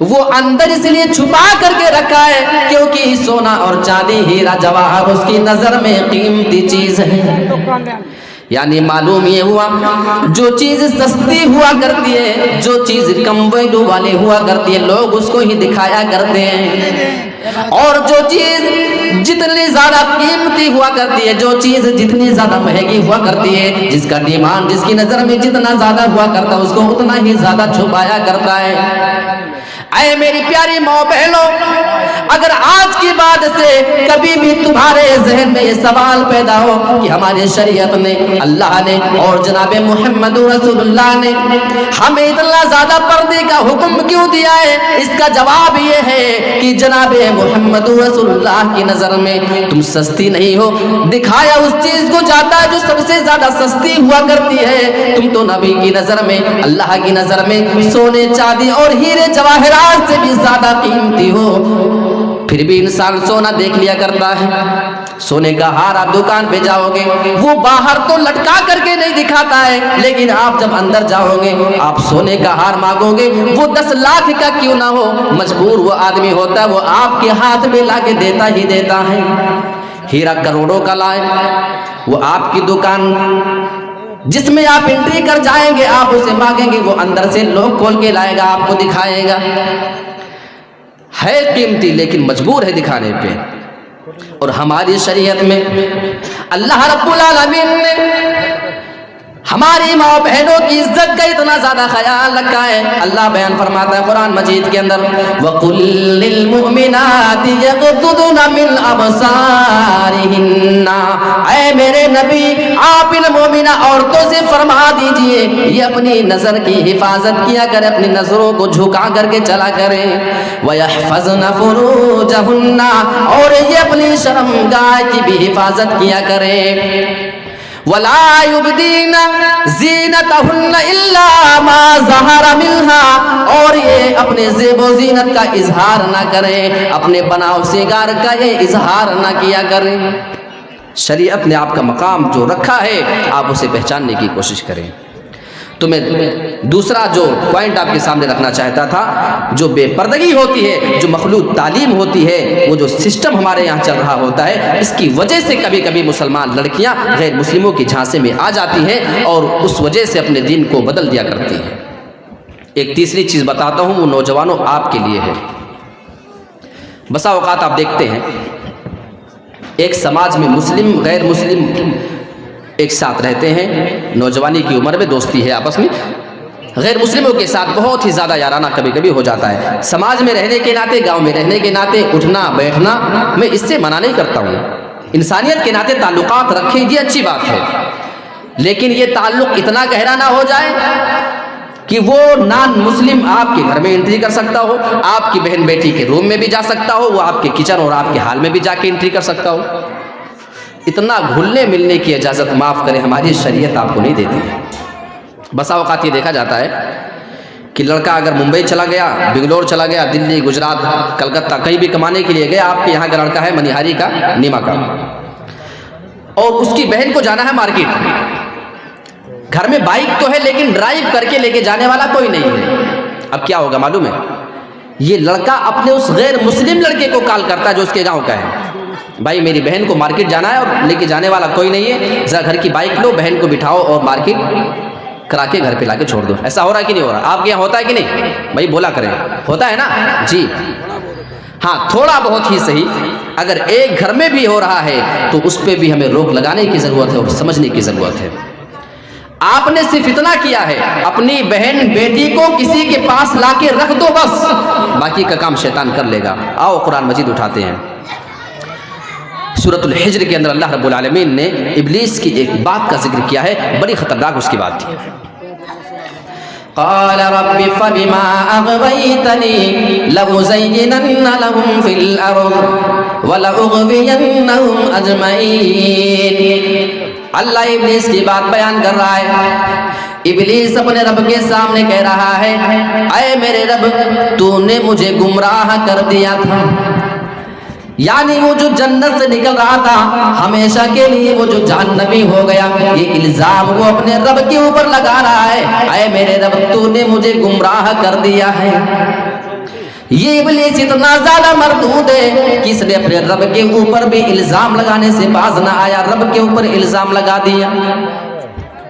وہ اندر اس لیے چھپا کر کے رکھا ہے کیونکہ سونا اور چاندی ہیرا جواہر اس کی نظر میں قیمتی چیز ہے. یعنی معلوم یہ ہوا جو چیز سستی ہوا کرتی ہے، جو چیز کم ویلو والی ہوا کرتی ہے، لوگ اس کو ہی دکھایا کرتے ہیں، اور جو چیز جتنی زیادہ قیمتی ہوا کرتی ہے، جو چیز جتنی زیادہ مہنگی ہوا کرتی ہے، جس کا ڈیمانڈ جس کی نظر میں جتنا زیادہ ہوا کرتا ہے، اس کو اتنا ہی زیادہ چھپایا کرتا ہے. اے میری پیاری ماں بہنوں، اگر آج کی بات سے کبھی بھی تمہارے ذہن میں یہ سوال پیدا ہو کہ ہماری شریعت نے، اللہ نے اور جناب محمد رسول اللہ نے ہمیں اتنا زیادہ پردے کا حکم کیوں دیا ہے، اس کا جواب یہ ہے کہ جناب محمد رسول اللہ کی نظر میں تم سستی نہیں ہو. دکھایا اس چیز کو جاتا ہے جو سب سے زیادہ سستی ہوا کرتی ہے. تم تو نبی کی نظر میں، اللہ کی نظر میں سونے چاندی اور ہیرے جواہرات سے بھی زیادہ قیمتی ہو. پھر بھی انسان سونا دیکھ لیا کرتا ہے. سونے کا ہار آپ دکان پہ جاؤ گے، وہ باہر تو لٹکا کر کے نہیں دکھاتا ہے، لیکن آپ جب اندر جاؤ گے آپ سونے کا ہار مانگو گے، وہ 10 لاکھ کا کیوں نہ ہو، مجبور وہ آدمی ہوتا ہے، وہ آپ کے ہاتھ میں لا کے دیتا ہی دیتا ہے. ہیرا کروڑوں کا لائے، وہ آپ کی دکان جس میں آپ انٹری کر جائیں گے، آپ اسے مانگیں گے، وہ اندر سے لوگ کھول کے لائے گا، آپ کو دکھائے گا. ہے قیمتی لیکن مجبور ہے دکھانے پہ. اور ہماری شریعت میں اللہ رب العالمین نے ہماری ماں بہنوں کی عزت کا اتنا زیادہ خیال رکھا ہے. اللہ بیان فرماتا ہے قرآن مجید کے اندر، وَقُلْ لِلْمُؤْمِنَاتِ يَغْضُضْنَ مِنْ أَبْصَارِهِنَّ، اے میرے نبی آپ ان مومنہ عورتوں سے فرما دیجئے یہ اپنی نظر کی حفاظت کیا کریں، اپنی نظروں کو جھکا کر کے چلا کریں. وَيَحْفَظْنَ فُرُوجَهُنَّ، اور یہ اپنی شرمگاہ کی بھی حفاظت کیا کریں. وَلَا يُبْدِينَ زِينَتَهُنَّ إِلَّا مَا ظَهَرَ مِنْهَا، اور یہ اپنے زیب و زینت کا اظہار نہ کریں، اپنے بناؤ سنگار کا یہ اظہار نہ کیا کریں. شریعت نے آپ کا مقام جو رکھا ہے آپ اسے پہچاننے کی کوشش کریں. تو میں دوسرا جو پوائنٹ آپ کے سامنے رکھنا چاہتا تھا، جو بے پردگی ہوتی ہے، جو مخلوط تعلیم ہوتی ہے، وہ جو سسٹم ہمارے یہاں چل رہا ہوتا ہے، اس کی وجہ سے کبھی کبھی مسلمان لڑکیاں غیر مسلموں کے جھانسے میں آ جاتی ہیں اور اس وجہ سے اپنے دین کو بدل دیا کرتی ہیں. ایک تیسری چیز بتاتا ہوں، وہ نوجوانوں آپ کے لیے ہے. بسا اوقات آپ دیکھتے ہیں ایک سماج میں مسلم غیر مسلم ایک ساتھ رہتے ہیں، نوجوانی کی عمر میں دوستی ہے آپس میں، غیر مسلموں کے ساتھ بہت ہی زیادہ یارانہ کبھی کبھی ہو جاتا ہے. سماج میں رہنے کے ناطے، گاؤں میں رہنے کے ناطے اٹھنا بیٹھنا میں اس سے منع نہیں کرتا ہوں، انسانیت کے ناطے تعلقات رکھیں، یہ اچھی بات ہے، لیکن یہ تعلق اتنا گہرا نہ ہو جائے کہ وہ نان مسلم آپ کے گھر میں انٹری کر سکتا ہو، آپ کی بہن بیٹی کے روم میں بھی جا سکتا ہو، وہ آپ کے کچن اور آپ کے ہال میں بھی جا کے انٹری کر سکتا ہو. اتنا گھلنے ملنے کی اجازت معاف کریں ہماری شریعت آپ کو نہیں دیتی ہے. بسا اوقات یہ دیکھا جاتا ہے کہ لڑکا اگر ممبئی چلا گیا، بنگلور چلا گیا، دلی، گجرات، کلکتہ کہیں بھی کمانے کے لیے گیا، آپ کے یہاں کا لڑکا ہے منیہاری کا، نیما کا، اور اس کی بہن کو جانا ہے مارکیٹ. گھر میں بائک تو ہے لیکن ڈرائیو کر کے لے کے جانے والا کوئی نہیں ہے. اب کیا ہوگا معلوم ہے؟ یہ لڑکا اپنے اس غیر مسلم لڑکے کو کال کرتا ہے جو اس کے گاؤں کا ہے، بھائی میری بہن کو مارکیٹ جانا ہے اور لے کے جانے والا کوئی نہیں ہے، ذرا گھر کی بائک لو، بہن کو بٹھاؤ اور مارکیٹ کرا کے گھر پہ لا کے چھوڑ دو. ایسا ہو رہا ہے کہ نہیں ہو رہا؟ آپ کے یہاں ہوتا ہے کہ نہیں؟ بھائی بولا کریں، ہوتا ہے نا؟ جی ہاں، تھوڑا بہت ہی صحیح، اگر ایک گھر میں بھی ہو رہا ہے تو اس پہ بھی ہمیں روک لگانے کی ضرورت ہے اور سمجھنے کی ضرورت ہے. آپ نے صرف اتنا کیا ہے، اپنی بہن بیٹی کو کسی کے پاس لا کے رکھ دو، بس باقی کا کام شیطان کر لے گا. آؤ قرآن مجید اٹھاتے ہیں. سورۃ الحجر کے اندر اللہ رب العالمین نے ابلیس کی ایک بات کا ذکر کیا ہے، بڑی خطرناک اس کی بات تھی. قال رب فبما اغويتني لأزينن لهم في الارض ولأغوينهم اجمعين. اللہ ابلیس کی بات بیان کر رہا ہے. ابلیس اپنے رب کے سامنے کہہ رہا ہے، اے میرے رب تو نے مجھے گمراہ کر دیا تھا، یعنی وہ جو جنت سے نکل رہا تھا ہمیشہ کے لیے وہ جو جہنمی ہو گیا. یہ الزام وہ اپنے رب کے اوپر لگا رہا ہے، اے میرے رب تو نے مجھے گمراہ کر دیا ہے. یہ ابلیس اتنا زیادہ مردود ہے کہ اس نے اپنے رب کے اوپر بھی الزام لگانے سے باز نہ آیا، رب کے اوپر الزام لگا دیا۔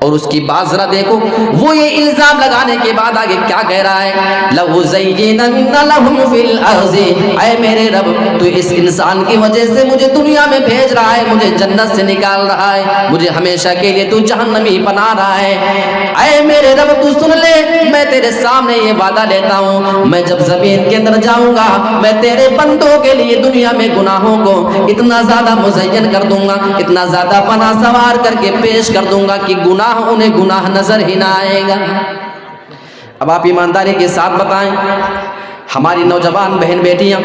اور اس کی بات ذرا دیکھو، وہ یہ الزام لگانے کے بعد آگے کیا کہہ رہا ہے؟ لَوْزَيِّنَنَّ لَهُمْ فِي الْأَرْضِ، اے میرے رب تو اس انسان کی وجہ سے مجھے دنیا میں بھیج رہا ہے، مجھے جنت سے نکال رہا ہے، مجھے ہمیشہ کے لیے تو جہنمی بنا رہا ہے۔ اے میرے رب تو سن لے، میں تیرے سامنے یہ وعدہ لیتا ہوں، میں جب زمین کے اندر جاؤں گا میں تیرے بندوں کے لیے دنیا میں گناہوں کو اتنا زیادہ مزین کر دوں گا، اتنا زیادہ پناہ سوار کر کے پیش کر دوں گا کہ گناہ انہیں گناہ نظر ہی نہ آئے گا۔ اب آپ ایمانداری کے ساتھ بتائیں، ہماری نوجوان بہن بیٹیاں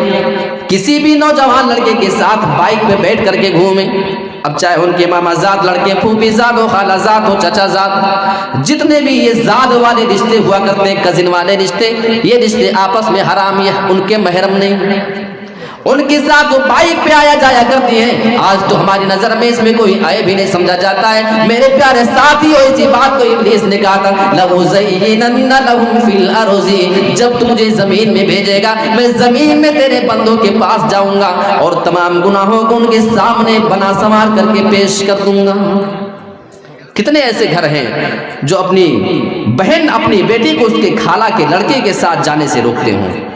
کسی بھی نوجوان لڑکے کے ساتھ بائک پہ بیٹھ کر کے گھومیں، اب چاہے ان کے ماما زاد لڑکے، پھوپھی زاد ہو، خالہ زاد ہو، چچا زاد، جتنے بھی یہ زاد والے رشتے ہوا کرتے ہیں، کزن والے رشتے، یہ رشتے آپس میں حرام، یہ ان کے محرم نہیں، ان کے ساتھ وہ بائک پہ آیا جایا کرتی ہیں۔ آج تو ہماری نظر میں اس میں کوئی عیب بھی نہیں سمجھا جاتا ہے۔ میرے پیارے ساتھیو، اسی بات کو ابلیس نے کہا تھا، لَوْزَيِّنَنَّ لَهُمْ فِي الْأَرْضِ، جب تو مجھے زمین میں بھیجے گا میں زمین میں تیرے بندوں کے پاس جاؤں گا اور تمام گناہوں کو ان کے سامنے بنا سنوار کر کے پیش کر دوں گا۔ کتنے ایسے گھر ہیں جو اپنی بہن اپنی بیٹی کو اس کے خالہ کے لڑکے کے ساتھ جانے سے روکتے ہوں،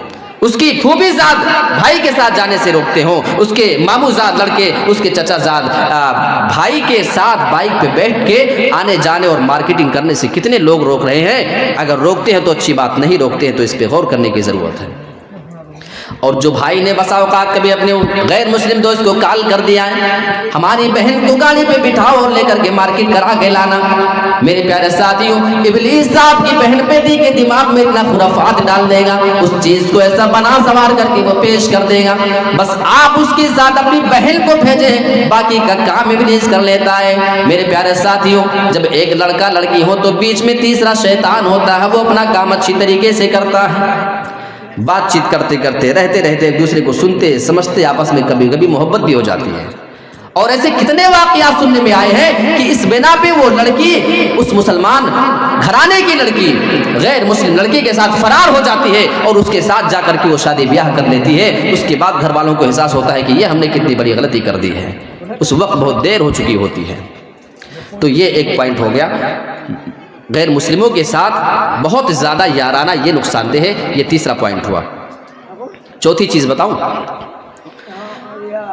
اس کی پھوپھی زاد بھائی کے ساتھ جانے سے روکتے ہوں، اس کے ماموں زاد لڑکے، اس کے چچا زاد بھائی کے ساتھ بائک پہ بیٹھ کے آنے جانے اور مارکیٹنگ کرنے سے کتنے لوگ روک رہے ہیں۔ اگر روکتے ہیں تو اچھی بات، نہیں روکتے ہیں تو اس پہ غور کرنے کی ضرورت ہے۔ اور جو بھائی نے بسا اوقات کبھی اپنے غیر مسلم دوست کو کال کر دیا ہے، ہماری بہن کو گاڑی پہ بٹھاؤ اور لے کر کے مارکیٹ کرا کے لانا، میرے پیارے ساتھیوں، ابلیس صاحب کی بہن بیٹی کے دماغ میں اتنا خرافات ڈال دے گا، اس چیز کو ایسا بنا سوار کر کے وہ پیش کر دے گا، بس آپ اس کے ساتھ اپنی بہن کو بھیجیں، باقی کا کام ابلیس کر لیتا ہے۔ میرے پیارے ساتھیوں، جب ایک لڑکا لڑکی ہو تو بیچ میں تیسرا شیطان ہوتا ہے، وہ اپنا کام اچھی طریقے سے کرتا ہے، بات چیت کرتے کرتے رہتے رہتے ایک دوسرے کو سنتے سمجھتے آپس میں کبھی کبھی محبت بھی ہو جاتی ہے۔ اور ایسے کتنے واقعات سننے میں آئے ہیں کہ اس بنا پہ وہ لڑکی اس مسلمان گھرانے کی لڑکی غیر مسلم لڑکی کے ساتھ فرار ہو جاتی ہے اور اس کے ساتھ جا کر کے وہ شادی بیاہ کر لیتی ہے۔ اس کے بعد گھر والوں کو احساس ہوتا ہے کہ یہ ہم نے کتنی بڑی غلطی کر دی ہے، اس وقت بہت دیر ہو چکی ہوتی ہے۔ تو یہ ایک پوائنٹ ہو گیا، غیر مسلموں کے ساتھ بہت زیادہ یارانہ یہ نقصان دہ ہے، یہ تیسرا پوائنٹ ہوا۔ چوتھی چیز بتاؤں،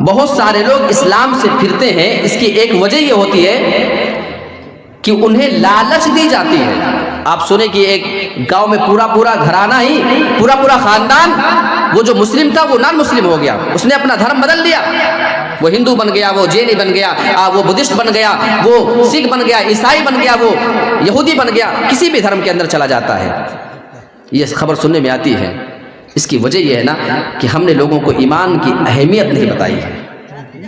بہت سارے لوگ اسلام سے پھرتے ہیں، اس کی ایک وجہ یہ ہوتی ہے کہ انہیں لالچ دی جاتی ہے۔ آپ سنیں کہ ایک گاؤں میں پورا گھرانہ ہی، پورا خاندان، وہ جو مسلم تھا وہ نان مسلم ہو گیا، اس نے اپنا دھرم بدل لیا، وہ ہندو بن گیا، وہ جینی بن گیا، وہ بدھسٹ بن گیا، وہ سکھ بن گیا، عیسائی بن گیا، وہ یہودی بن گیا، کسی بھی دھرم کے اندر چلا جاتا ہے۔ یہ خبر سننے میں آتی ہے۔ اس کی وجہ یہ ہے نا کہ ہم نے لوگوں کو ایمان کی اہمیت نہیں بتائی ہے،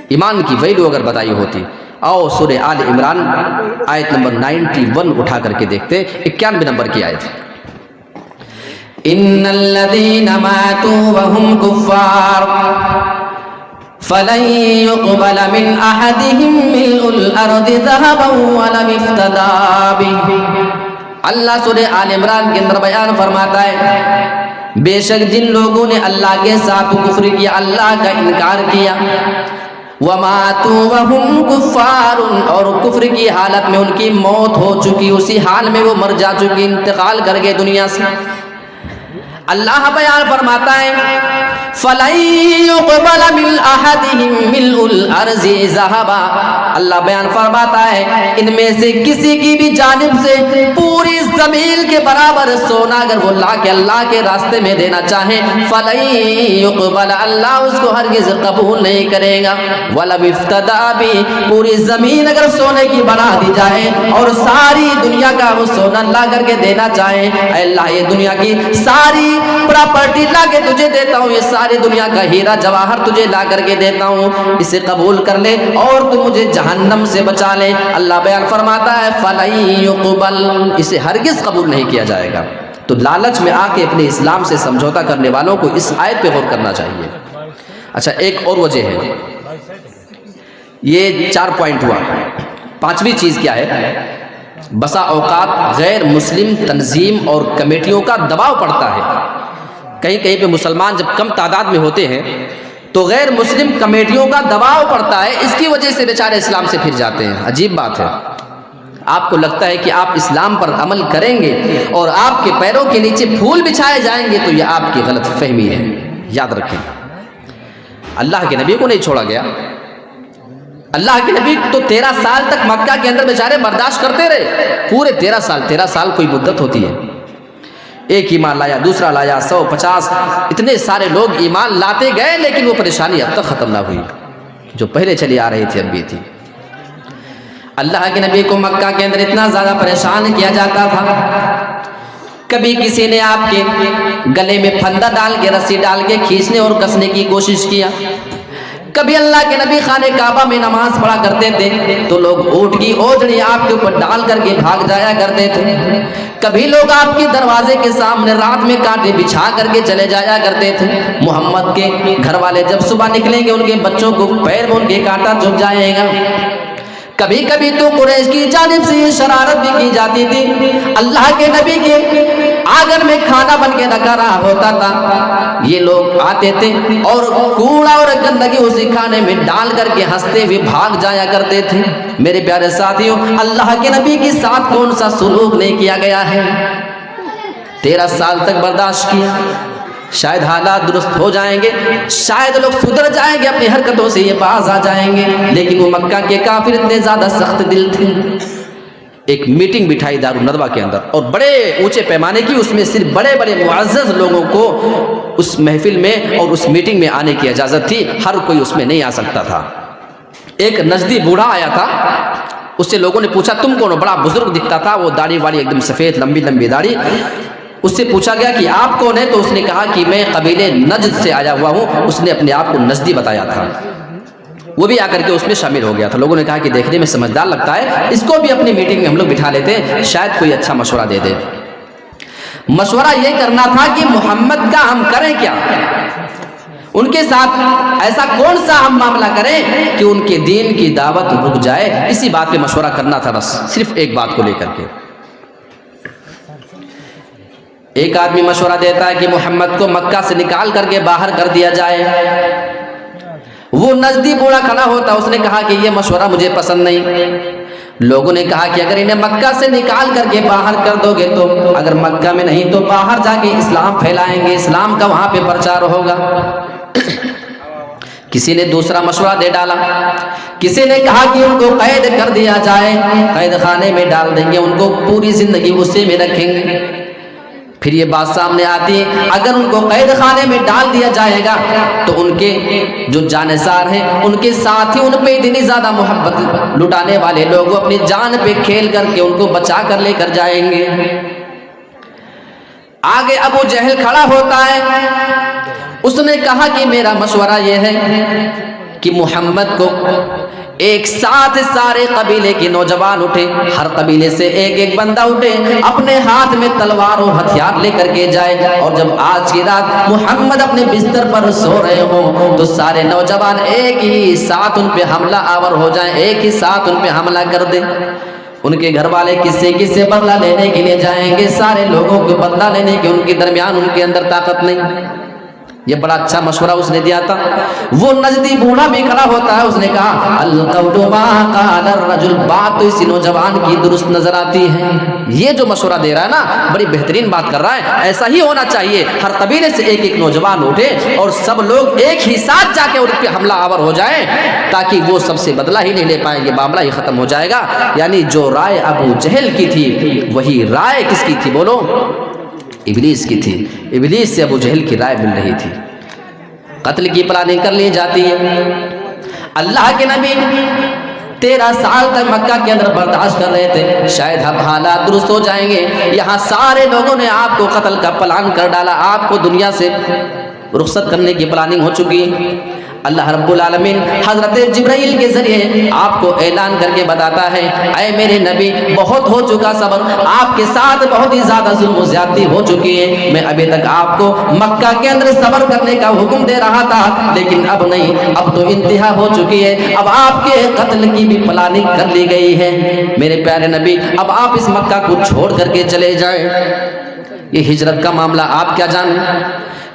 ایمان کی ویلیو اگر بتائی ہوتی۔ آؤ سورہ آل عمران آیت نمبر 91 اٹھا کر کے دیکھتے، 91 نمبر کی آیت۔ ان الذین ماتوا وهم کفار فلن يقبل من احدهم ملء الارض ذهبا ولو افتدى به۔ اللہ سورہ آل عمران کے اندر بیان فرماتا ہے، بے شک جن لوگوں نے اللہ کے ساتھ کفر کیا، اللہ کا انکار کیا، وَمَاتُوا وَهُمْ كُفَّارٌ، اور کفر کی حالت میں ان کی موت ہو چکی، اسی حال میں وہ مر جا چکی، انتقال کر گئے دنیا سے۔ اللہ بیان فرماتا ہے فَلَن يُقْبَلَ مِنْ أَحَدِهِمْ مِلْءُ الْأَرْضِ ذَهَبًا، اللہ بیان فرماتا ہے ان میں سے کسی کی بھی جانب سے پوری زمین کے برابر سونا اگر وہ لا کے اللہ کے راستے میں دینا چاہیں، فَلَن يُقْبَلَ، اللہ اس کو ہرگز قبول نہیں کرے گا، وَلَوِ افْتَدَىٰ بِهِ، پوری زمین اگر سونے کی بنا دی جائے اور ساری دنیا کا وہ سونا لا کر کے دینا چاہیں، اے اللہ یہ دنیا کی ساری پراپرٹی لا کے تجھے دیتا ہوں، یہ ساری دنیا کا ہیرا جواہر تجھے لا کر کے دیتا ہوں، اسے قبول کر لے اور تو مجھے جہنم سے بچا لے۔ اللہ بیان فرماتا ہے فَلَن يُقْبَلْ، اسے ہرگز قبول نہیں کیا جائے گا۔ تو لالچ میں آ کے اپنے اسلام سے سمجھوتا کرنے والوں کو اس آیت پہ غور کرنا چاہیے۔ اچھا ایک اور وجہ ہے، یہ 4 پوائنٹ ہوا، 5ویں چیز کیا ہے؟ بسا اوقات غیر مسلم تنظیم اور کمیٹیوں کا دباؤ پڑتا ہے، کہیں کہیں پہ مسلمان جب کم تعداد میں ہوتے ہیں تو غیر مسلم کمیٹیوں کا دباؤ پڑتا ہے، اس کی وجہ سے بیچارے اسلام سے پھر جاتے ہیں۔ عجیب بات ہے، آپ کو لگتا ہے کہ آپ اسلام پر عمل کریں گے اور آپ کے پیروں کے نیچے پھول بچھائے جائیں گے، تو یہ آپ کی غلط فہمی ہے، یاد رکھیں۔ اللہ کے نبی کو نہیں چھوڑا گیا، اللہ کے نبی تو 13 سال تک مکہ کے اندر بیچارے برداشت کرتے رہے، پورے 13 سال کوئی مدت ہوتی ہے۔ ایک ایمان لایا، دوسرا لایا، 150 اتنے سارے لوگ ایمان لاتے گئے، لیکن وہ پریشانی اب تک ختم نہ ہوئی جو پہلے چلی آ رہی تھی، اب بھی تھی۔ اللہ کے نبی کو مکہ کے اندر اتنا زیادہ پریشان کیا جاتا تھا، کبھی کسی نے آپ کے گلے میں پھندا ڈال کے رسی ڈال کے کھینچنے اور کسنے کی کوشش کیا، کبھی اللہ کے نبی خانہ کعبہ میں نماز پڑھا کرتے تھے تو لوگ اونٹ کی اوجڑی آپ کے اوپر ڈال کر کے بھاگ جایا کرتے تھے، کبھی لوگ آپ کے دروازے کے سامنے رات میں کانٹے بچھا کر کے چلے جایا کرتے تھے۔ محمد کے گھر والے جب صبح نکلیں گے ان کے بچوں کو پیر میں ان کے کانٹا چبھ جائے گا۔ کبھی کبھی تو قریش کی جانب سے یہ شرارت بھی کی جاتی تھی، اللہ کے نبی کے آنگن میں کھانا بن کے رکھا رہا ہوتا تھا، یہ لوگ آتے تھے اور کوڑا اور گندگی اسی کھانے میں ڈال کر کے ہنستے ہوئے بھاگ جایا کرتے تھے۔ میرے پیارے ساتھیوں، اللہ کے نبی کے ساتھ کون سا سلوک نہیں کیا گیا ہے؟ 13 سال تک برداشت کیا، شاید حالات درست ہو جائیں گے، شاید لوگ سدھر جائیں گے، اپنی حرکتوں سے یہ باز آ جائیں گے، لیکن وہ مکہ کے کافر اتنے زیادہ سخت دل تھے۔ ایک میٹنگ بٹھائی دار الندوہ کے اندر اور بڑے اونچے پیمانے کی، اس میں صرف بڑے بڑے معزز لوگوں کو اس محفل میں اور اس میٹنگ میں آنے کی اجازت تھی، ہر کوئی اس میں نہیں آ سکتا تھا۔ ایک نجدی بوڑھا آیا تھا، اس سے لوگوں نے پوچھا تم کون ہو؟ بڑا بزرگ دکھتا تھا، وہ داڑھی واڑی ایک دم سفید لمبی لمبی داڑھی۔ اس سے پوچھا گیا کہ آپ کون ہیں؟ تو اس نے کہا کہ میں قبیلے نجد سے آیا ہوا ہوں۔ اس نے اپنے آپ کو نجدی بتایا تھا، وہ بھی آ کر کے اس میں شامل ہو گیا تھا۔ لوگوں نے کہا کہ دیکھنے میں سمجھدار لگتا ہے، اس کو بھی اپنی میٹنگ میں ہم لوگ بٹھا لیتے ہیں، شاید کوئی اچھا مشورہ دے دے۔ مشورہ یہ کرنا تھا کہ محمد کا ہم کریں کیا، ان کے ساتھ ایسا کون سا ہم معاملہ کریں کہ ان کے دین کی دعوت رک جائے، اسی بات پہ مشورہ کرنا تھا، بس صرف ایک بات کو لے کر کے۔ ایک آدمی مشورہ دیتا ہے کہ محمد کو مکہ سے نکال کر کے باہر کر دیا جائے، وہ نزدی بوڑھا کھڑا ہوتا، اس نے کہا کہ یہ مشورہ مجھے پسند نہیں۔ لوگوں نے کہا کہ اگر انہیں مکہ سے نکال کر کے باہر کر دو گے تو اگر مکہ میں نہیں تو باہر جا کے اسلام پھیلائیں گے، اسلام کا وہاں پہ پرچار ہوگا۔ کسی نے دوسرا مشورہ دے ڈالا، کسی نے کہا کہ ان کو قید کر دیا جائے، قید خانے میں ڈال دیں گے، ان کو پوری زندگی غصے میں رکھیں گے۔ پھر یہ بات سامنے آتی ہے اگر ان کو قید خانے میں ڈال دیا جائے گا تو ان کے جو جانثار ہیں، ان کے ساتھی ان پہ اتنی زیادہ محبت لٹانے والے لوگ اپنی جان پہ کھیل کر کے ان کو بچا کر لے کر جائیں گے۔ آگے ابو جہل کھڑا ہوتا ہے، اس نے کہا کہ میرا مشورہ یہ ہے کہ محمد کو ایک ساتھ سارے قبیلے کے نوجوان اٹھے، ہر قبیلے سے ایک ایک بندہ اٹھے، اپنے ہاتھ میں تلوار اور ہتھیار لے کر کے جائے، اور جب آج کی رات محمد اپنے بستر پر سو رہے ہوں تو سارے نوجوان ایک ہی ساتھ ان پہ حملہ آور ہو جائیں، ایک ہی ساتھ ان پہ حملہ کر دیں۔ ان کے گھر والے کس سے بدلہ لینے کے لیے جائیں گے، سارے لوگوں کو بدلہ لینے کے ان کے درمیان ان کے اندر طاقت نہیں۔ یہ بڑا اچھا مشورہ اس نے دیا تھا۔ وہ نجدی بوڑھا بھی کھڑا ہوتا ہے، اس نے کہا القول ما قال الرجل، بات تو اسی نوجوان کی درست نظر آتی ہے۔ یہ جو مشورہ دے رہا ہے نا، بڑی بہترین بات کر رہا ہے، ایسا ہی ہونا چاہیے، ہر قبیلے سے ایک ایک نوجوان اٹھے اور سب لوگ ایک ہی ساتھ جا کے ان پہ حملہ آور ہو جائیں، تاکہ وہ سب سے بدلہ ہی نہیں لے پائیں گے، معاملہ ہی ختم ہو جائے گا۔ یعنی جو رائے ابو جہل کی تھی وہی رائے کس کی تھی بولو؟ ابلیس کی تھی۔ ابلیس سے ابو جہل کی رائے مل رہی تھی، قتل کی پلاننگ کر لی جاتی ہے۔ اللہ کے نبی 13 سال تک مکہ کے اندر برداشت کر رہے تھے، شاید اب حالات درست ہو جائیں گے، یہاں سارے لوگوں نے آپ کو قتل کا پلان کر ڈالا، آپ کو دنیا سے رخصت کرنے کی پلاننگ ہو چکی۔ اللہ رب العالمین حضرت جبرائیل کے ذریعے آپ کو اعلان کر کے بتاتا ہے، اے میرے نبی بہت ہو چکا صبر، آپ کے ساتھ بہت ہی زیادہ ظلم و زیادتی ہو چکی ہے، میں ابھی تک آپ کو مکہ کے اندر صبر کرنے کا حکم دے رہا تھا، لیکن اب نہیں، اب تو انتہا ہو چکی ہے، اب آپ کے قتل کی بھی پلاننگ کر لی گئی ہے۔ میرے پیارے نبی اب آپ اس مکہ کو چھوڑ کر کے چلے جائیں، یہ ہجرت کا معاملہ آپ کیا جانیں؟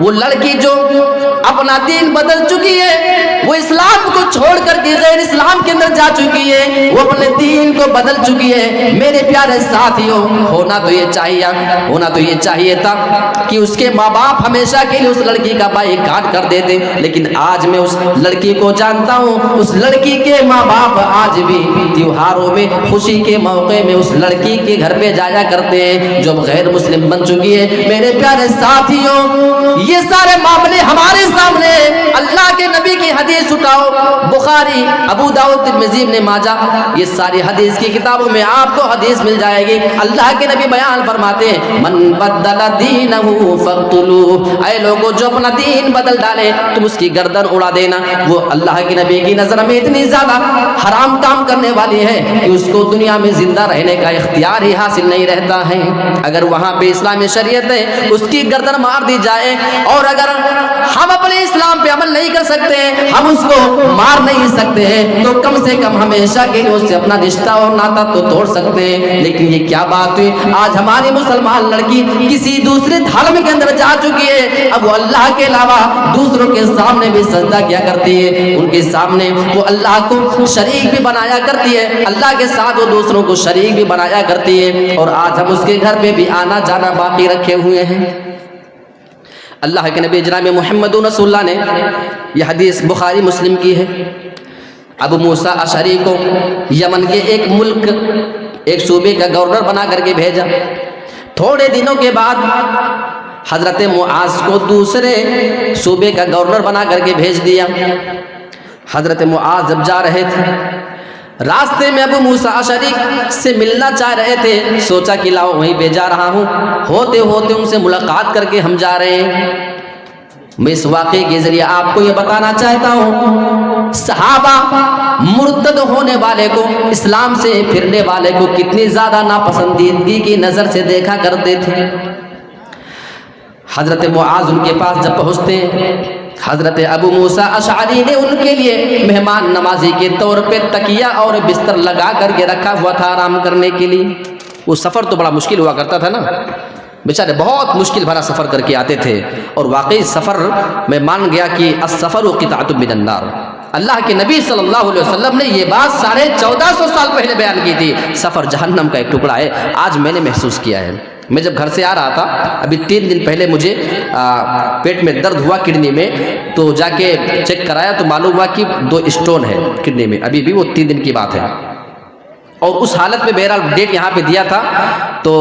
وہ لڑکی جو اپنا دین بدل چکی ہے، وہ اسلام کو چھوڑ کر کے غیر اسلام کے اندر جا چکی ہے، وہ اپنے دین کو بدل چکی ہے، میرے پیارے ساتھیوں ہونا تو یہ چاہیے تھا کہ اس کے ماں باپ ہمیشہ کے لیے اس لڑکی کا بائی کاٹ کر دیتے، لیکن آج میں اس لڑکی کو جانتا ہوں، اس لڑکی کے ماں باپ آج بھی تیوہاروں میں خوشی کے موقع میں اس لڑکی کے گھر پہ جایا کرتے ہیں جو غیر مسلم بن چکی ہے۔ میرے پیارے ساتھیوں یہ سارے معاملے ہمارے سامنے، اللہ کے نبی کی حدیث اٹھاؤ، بخاری، ابو داؤد، ترمذی، ابن ماجہ، یہ ساری حدیث کی کتابوں میں آپ کو حدیث مل جائے گی۔ اللہ کے نبی بیان فرماتے ہیں من بدل دینہ فاقتلوہ، اے لوگوں جو اپنا دین بدل ڈالے تم اس کی گردن اڑا دینا۔ وہ اللہ کے نبی کی نظر میں اتنی زیادہ حرام کام کرنے والی ہے کہ اس کو دنیا میں زندہ رہنے کا اختیار ہی حاصل نہیں رہتا ہے۔ اگر وہاں پہ اسلامی شریعت ہے اس کی گردن مار دی جائے، اور اگر ہم اپنے اسلام پہ عمل نہیں کر سکتے ہیں، ہم اس کو مار نہیں سکتے ہیں، تو کم سے کم ہمیشہ کے لیے اس سے اپنا رشتہ اور ناتا تو توڑ سکتے ہیں۔ لیکن یہ کیا بات ہوئی، آج ہماری مسلمان لڑکی کسی دوسرے دھرم کے اندر جا چکی ہے، اب وہ اللہ کے علاوہ دوسروں کے سامنے بھی سجدہ کیا کرتی ہے، ان کے سامنے وہ اللہ کو شریک بھی بنایا کرتی ہے، اللہ کے ساتھ وہ دوسروں کو شریک بھی بنایا کرتی ہے، اور آج ہم اس کے گھر پہ بھی آنا جانا باقی رکھے ہوئے ہیں۔ اللہ کے نبی جناب محمد رسول اللہ نے یہ حدیث بخاری مسلم کی ہے، ابو موسیٰ اشعری کو یمن کے ایک ملک ایک صوبے کا گورنر بنا کر کے بھیجا، تھوڑے دنوں کے بعد حضرت معاذ کو دوسرے صوبے کا گورنر بنا کر کے بھیج دیا۔ حضرت معاذ جب جا رہے تھے راستے میں ابو موسیٰ اشعری سے ملنا چاہ رہے تھے، سوچا کہ لاؤ وہیں پہ جا رہا ہوں، ہوتے ہوتے ان سے ملاقات کر کے ہم جا رہے ہیں۔ میں اس واقعے کے ذریعے آپ کو یہ بتانا چاہتا ہوں، صحابہ مرتد ہونے والے کو، اسلام سے پھرنے والے کو کتنی زیادہ ناپسندیدگی کی نظر سے دیکھا کرتے تھے۔ حضرت معاذ ان کے پاس جب پہنچتے ہیں، حضرت ابو موسیٰ اشعری نے ان کے لیے مہمان نوازی کے طور پہ تکیہ اور بستر لگا کر کے رکھا ہوا تھا آرام کرنے کے لیے۔ وہ سفر تو بڑا مشکل ہوا کرتا تھا نا، بیچارے بہت مشکل بھرا سفر کر کے آتے تھے، اور واقعی سفر میں مان گیا کہ السفر قطعۃ من النار۔ اللہ کے نبی صلی اللہ علیہ وسلم نے یہ بات 1450 سال پہلے بیان کی تھی، سفر جہنم کا ایک ٹکڑا ہے۔ آج میں نے محسوس کیا ہے، میں جب گھر سے آ رہا تھا ابھی 3 دن پہلے مجھے پیٹ میں درد ہوا کڈنی میں، تو جا کے چیک کرایا تو معلوم ہوا کہ 2 اسٹون ہے کڈنی میں، ابھی بھی وہ 3 دن کی بات ہے، اور اس حالت میں بہرحال ڈیٹ یہاں پہ دیا تھا تو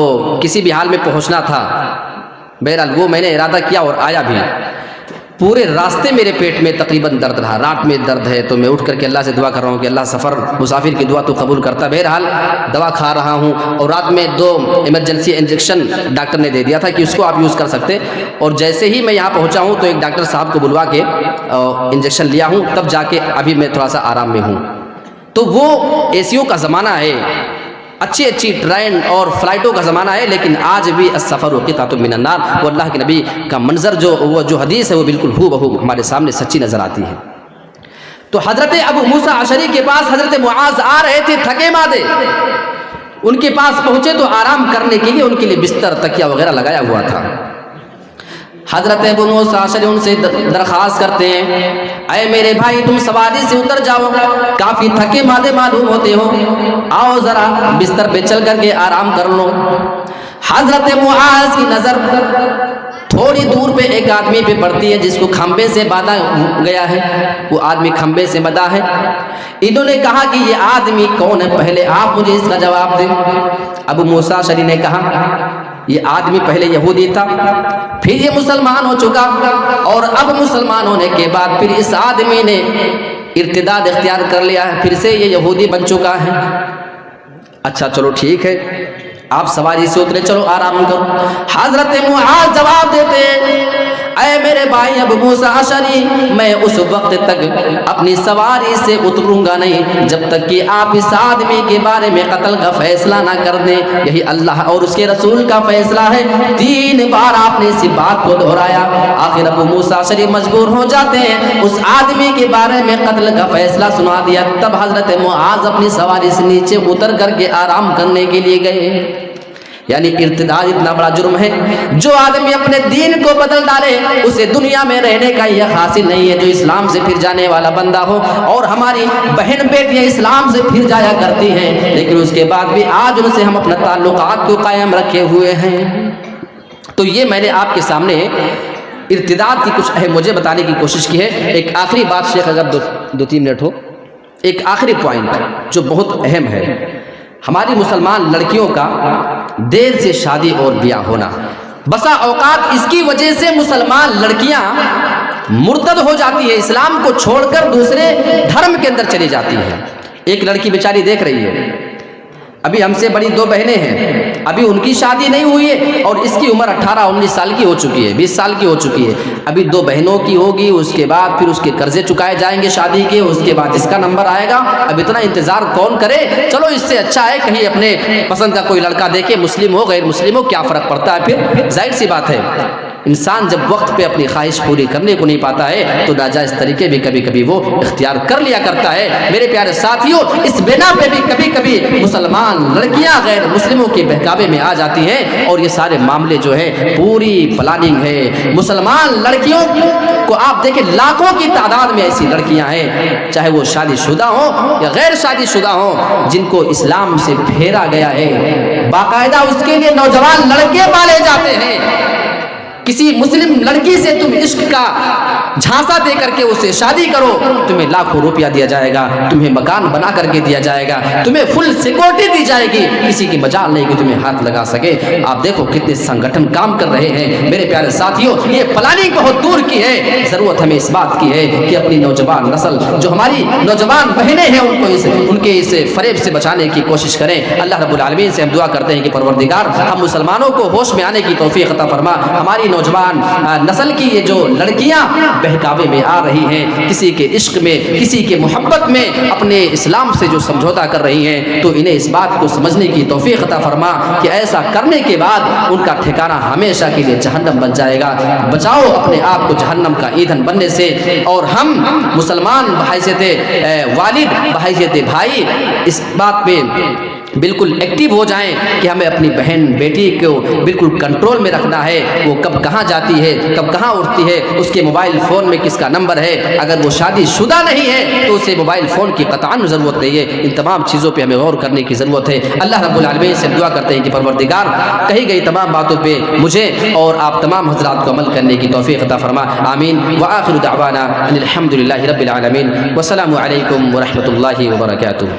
کسی بھی حال میں پہنچنا تھا، بہرحال وہ میں نے ارادہ کیا اور آیا بھی۔ پورے راستے میرے پیٹ میں تقریباً درد رہا، رات میں درد ہے، تو میں اٹھ کر کے اللہ سے دعا کر رہا ہوں کہ اللہ سفر مسافر کی دعا تو قبول کرتا۔ بہرحال دوا کھا رہا ہوں، اور رات میں 2 ایمرجنسی انجیکشن ڈاکٹر نے دے دیا تھا کہ اس کو آپ یوز کر سکتے، اور جیسے ہی میں یہاں پہنچا ہوں تو ایک ڈاکٹر صاحب کو بلوا کے انجیکشن لیا ہوں، تب جا کے ابھی میں تھوڑا سا آرام میں ہوں۔ تو وہ اے-سی-او کا زمانہ ہے، اچھی ٹرین اور فلائٹوں کا زمانہ ہے، لیکن آج بھی السفر قطعۃ من النار، وہ اللہ کے نبی کا منظر جو حدیث ہے وہ بالکل ہو بہو ہمارے سامنے سچی نظر آتی ہے۔ تو حضرت ابو موسیٰ اشعری کے پاس حضرت معاذ آ رہے تھے تھکے مادے، ان کے پاس پہنچے تو آرام کرنے کے لیے ان کے لیے بستر تکیہ وغیرہ لگایا ہوا تھا۔ حضرت ابو موسیٰ اشعری ان سے درخواست کرتے ہیں، اے میرے بھائی تم سواری سے اتر جاؤ، کافی تھکے مادے معلوم ہوتے ہو، آؤ ذرا بستر پہ چل کر کے آرام کر لو۔ حضرت معاذ کی نظر تھوڑی دور پہ ایک آدمی پہ پڑتی ہے جس کو کھمبے سے باندھا گیا ہے، وہ آدمی کھمبے سے بندھا ہے۔ انہوں نے کہا کہ یہ آدمی کون ہے، پہلے آپ مجھے اس کا جواب دیں۔ ابو موسیٰ اشعری نے کہا یہ آدمی پہلے یہودی تھا، پھر یہ مسلمان ہو چکا، اور اب مسلمان ہونے کے بعد پھر اس آدمی نے ارتداد اختیار کر لیا ہے، پھر سے یہ یہودی بن چکا ہے۔ اچھا چلو ٹھیک ہے، آپ سواری سے اترے، چلو آرام کرو۔ حضرت معاذ جواب دیتے ہیں، اے میرے بھائی ابو موسیٰ اشعری، میں اس وقت تک اپنی سواری سے اتروں گا نہیں جب تک کہ آپ اس آدمی کے بارے میں قتل کا فیصلہ نہ کر دیں، یہی اللہ اور اس کے رسول کا فیصلہ ہے۔ 3 بار آپ نے اسی بات کو دہرایا، آخر ابو موسیٰ اشعری مجبور ہو جاتے ہیں، اس آدمی کے بارے میں قتل کا فیصلہ سنا دیا۔ تب حضرت معاذ اپنی سواری سے نیچے اتر کر کے آرام کرنے کے لیے گئے۔ یعنی ارتداد اتنا بڑا جرم ہے، جو آدمی اپنے دین کو بدل ڈالے اسے دنیا میں رہنے کا یہ حاصل نہیں ہے جو اسلام سے پھر جانے والا بندہ ہو۔ اور ہماری بہن بیٹیاں اسلام سے پھر جایا کرتی ہیں لیکن اس کے بعد بھی آج ان سے ہم اپنا تعلقات کو قائم رکھے ہوئے ہیں۔ تو یہ میں نے آپ کے سامنے ارتداد کی کچھ اہم وجہ بتانے کی کوشش کی ہے۔ ایک آخری بات شیخ، اگر دو تین منٹ ہو، ایک آخری پوائنٹ جو بہت اہم ہے، ہماری مسلمان لڑکیوں کا دیر سے شادی اور بیاہ ہونا، بسا اوقات اس کی وجہ سے مسلمان لڑکیاں مرتد ہو جاتی ہے، اسلام کو چھوڑ کر دوسرے دھرم کے اندر چلی جاتی ہے۔ ایک لڑکی بیچاری دیکھ رہی ہے، ابھی ہم سے بڑی دو بہنیں ہیں، ابھی ان کی شادی نہیں ہوئی ہے اور اس کی عمر 18-19 سال کی ہو چکی ہے، 20 سال کی ہو چکی ہے، ابھی دو بہنوں کی ہوگی، اس کے بعد پھر اس کے قرضے چکائے جائیں گے شادی کے، اس کے بعد اس کا نمبر آئے گا، اب اتنا انتظار کون کرے؟ چلو اس سے اچھا ہے کہیں اپنے پسند کا کوئی لڑکا دیکھے، مسلم ہو غیر مسلم ہو کیا فرق پڑتا ہے؟ پھر ظاہر سی بات ہے انسان جب وقت پہ اپنی خواہش پوری کرنے کو نہیں پاتا ہے تو ناجائز طریقے بھی کبھی کبھی وہ اختیار کر لیا کرتا ہے۔ میرے پیارے ساتھیوں، اس بنا پہ بھی کبھی کبھی مسلمان لڑکیاں غیر مسلموں کے بہکاوے میں آ جاتی ہیں اور یہ سارے معاملے جو ہے پوری پلاننگ ہے۔ مسلمان لڑکیوں کو آپ دیکھیں لاکھوں کی تعداد میں ایسی لڑکیاں ہیں، چاہے وہ شادی شدہ ہوں یا غیر شادی شدہ ہوں، جن کو اسلام سے پھیرا گیا ہے، باقاعدہ اس کے لیے نوجوان لڑکے پالے جاتے ہیں۔ کسی مسلم لڑکی سے تم عشق کا جھانسا دے کر کے اسے شادی کرو، تمہیں لاکھوں روپیہ دیا جائے گا، تمہیں مکان بنا کر کے دیا جائے گا، تمہیں فل سیکورٹی دی جائے گی، کسی کی مجال نہیں کہ تمہیں ہاتھ لگا سکے۔ آپ دیکھو کتنے سنگٹھن کام کر رہے ہیں۔ میرے پیارے ساتھیوں، یہ پلاننگ بہت دور کی ہے، ضرورت ہمیں اس بات کی ہے کہ اپنی نوجوان نسل، جو ہماری نوجوان بہنیں ہیں، ان کے اس فریب سے بچانے کی کوشش کریں۔ اللہ رب العالمین سے ہم دعا کرتے ہیں کہ پروردگار ہم مسلمانوں کو ہوش میں آنے کی توفیق عطا فرما۔ ہماری نوجوان نسل کی یہ جو لڑکیاں بہکاوے میں آ رہی ہیں، کسی کے عشق میں، کسی کے محبت میں اپنے اسلام سے جو سمجھوتا کر رہی ہیں، تو انہیں اس بات کو سمجھنے کی توفیق عطا فرما کہ ایسا کرنے کے بعد ان کا ٹھکانہ ہمیشہ کے لیے جہنم بن جائے گا۔ بچاؤ اپنے آپ کو جہنم کا ایندھن بننے سے، اور ہم مسلمان بحیثیت والد، بحیثیت بھائی، اس بات پہ بالکل ایکٹیو ہو جائیں کہ ہمیں اپنی بہن بیٹی کو بالکل کنٹرول میں رکھنا ہے۔ وہ کب کہاں جاتی ہے، کب کہاں اٹھتی ہے، اس کے موبائل فون میں کس کا نمبر ہے، اگر وہ شادی شدہ نہیں ہے تو اسے موبائل فون کی قطعاً ضرورت نہیں ہے۔ ان تمام چیزوں پہ ہمیں غور کرنے کی ضرورت ہے۔ اللہ رب العالمین سے دعا کرتے ہیں کہ پروردگار کہی گئی تمام باتوں پہ مجھے اور آپ تمام حضرات کو عمل کرنے کی توفیق عطا فرما، آمین۔ وآخر دعوانا ان الحمد للہ رب العالمین، والسلام علیکم ورحمۃ اللہ وبرکاتہ۔